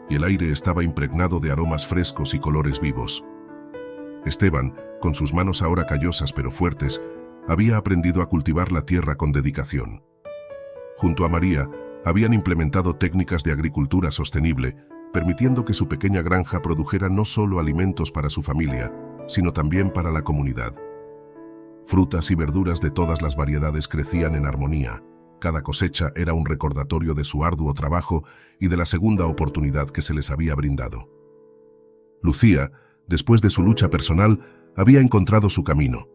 [SPEAKER 1] y el aire estaba impregnado de aromas frescos y colores vivos. Esteban, con sus manos ahora callosas pero fuertes, había aprendido a cultivar la tierra con dedicación. Junto a María, habían implementado técnicas de agricultura sostenible, permitiendo que su pequeña granja produjera no solo alimentos para su familia, sino también para la comunidad. Frutas y verduras de todas las variedades crecían en armonía. Cada cosecha era un recordatorio de su arduo trabajo y de la segunda oportunidad que se les había brindado. Lucía, después de su lucha personal, había encontrado su camino.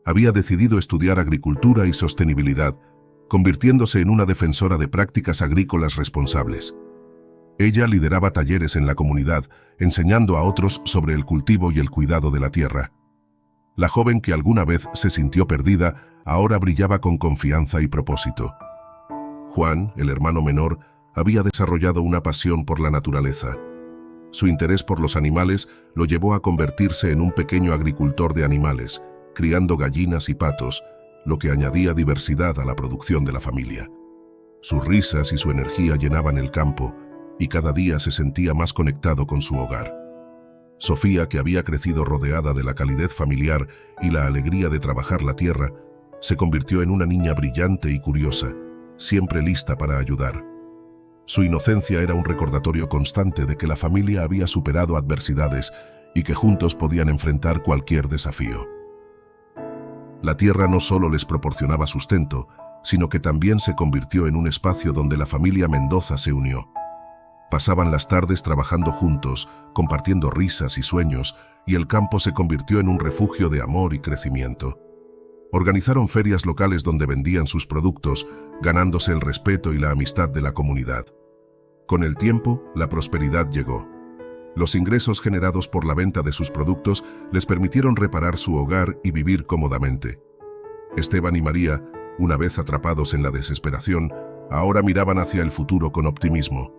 [SPEAKER 1] Había decidido estudiar agricultura y sostenibilidad, convirtiéndose en una defensora de prácticas agrícolas responsables. Ella lideraba talleres en la comunidad, enseñando a otros sobre el cultivo y el cuidado de la tierra. La joven que alguna vez se sintió perdida, ahora brillaba con confianza y propósito. Juan, el hermano menor, había desarrollado una pasión por la naturaleza. Su interés por los animales lo llevó a convertirse en un pequeño agricultor de animales, criando gallinas y patos, lo que añadía diversidad a la producción de la familia. Sus risas y su energía llenaban el campo, y cada día se sentía más conectado con su hogar. Sofía, que había crecido rodeada de la calidez familiar y la alegría de trabajar la tierra, se convirtió en una niña brillante y curiosa, siempre lista para ayudar. Su inocencia era un recordatorio constante de que la familia había superado adversidades y que juntos podían enfrentar cualquier desafío. La tierra no solo les proporcionaba sustento, sino que también se convirtió en un espacio donde la familia Mendoza se unió. Pasaban las tardes trabajando juntos, compartiendo risas y sueños, y el campo se convirtió en un refugio de amor y crecimiento. Organizaron ferias locales donde vendían sus productos, ganándose el respeto y la amistad de la comunidad. Con el tiempo, la prosperidad llegó. Los ingresos generados por la venta de sus productos les permitieron reparar su hogar y vivir cómodamente. Esteban y María, una vez atrapados en la desesperación, ahora miraban hacia el futuro con optimismo.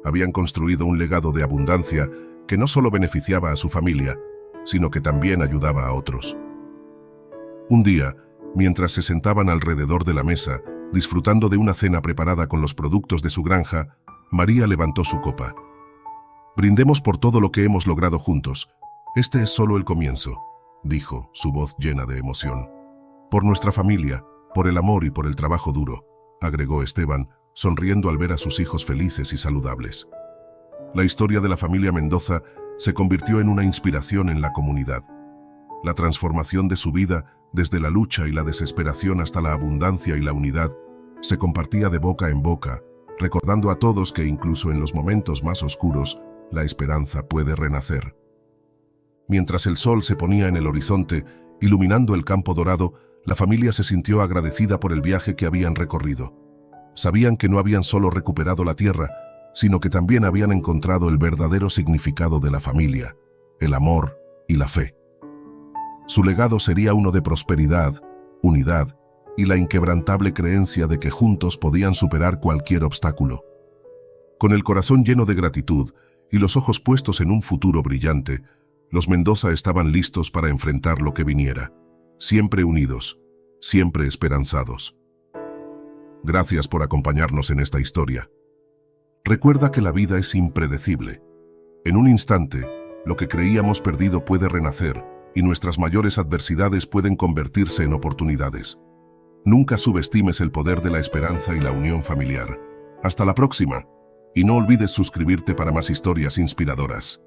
[SPEAKER 1] Habían construido un legado de abundancia que no solo beneficiaba a su familia, sino que también ayudaba a otros. Un día, mientras se sentaban alrededor de la mesa, disfrutando de una cena preparada con los productos de su granja, María levantó su copa. «Brindemos por todo lo que hemos logrado juntos. Este es solo el comienzo», dijo, su voz llena de emoción. «Por nuestra familia, Por el amor y por el trabajo duro, agregó Esteban, sonriendo al ver a sus hijos felices y saludables. La historia de la familia Mendoza se convirtió en una inspiración en la comunidad. La transformación de su vida, desde la lucha y la desesperación hasta la abundancia y la unidad, se compartía de boca en boca, recordando a todos que incluso en los momentos más oscuros, la esperanza puede renacer. Mientras el sol se ponía en el horizonte, iluminando el campo dorado, la familia se sintió agradecida por el viaje que habían recorrido. Sabían que no habían solo recuperado la tierra, sino que también habían encontrado el verdadero significado de la familia, el amor y la fe. Su legado sería uno de prosperidad, unidad y la inquebrantable creencia de que juntos podían superar cualquier obstáculo. Con el corazón lleno de gratitud y los ojos puestos en un futuro brillante, los Mendoza estaban listos para enfrentar lo que viniera, siempre unidos, siempre esperanzados. Gracias por acompañarnos en esta historia. Recuerda que la vida es impredecible. En un instante, lo que creíamos perdido puede renacer y nuestras mayores adversidades pueden convertirse en oportunidades. Nunca subestimes el poder de la esperanza y la unión familiar. Hasta la próxima, y no olvides suscribirte para más historias inspiradoras.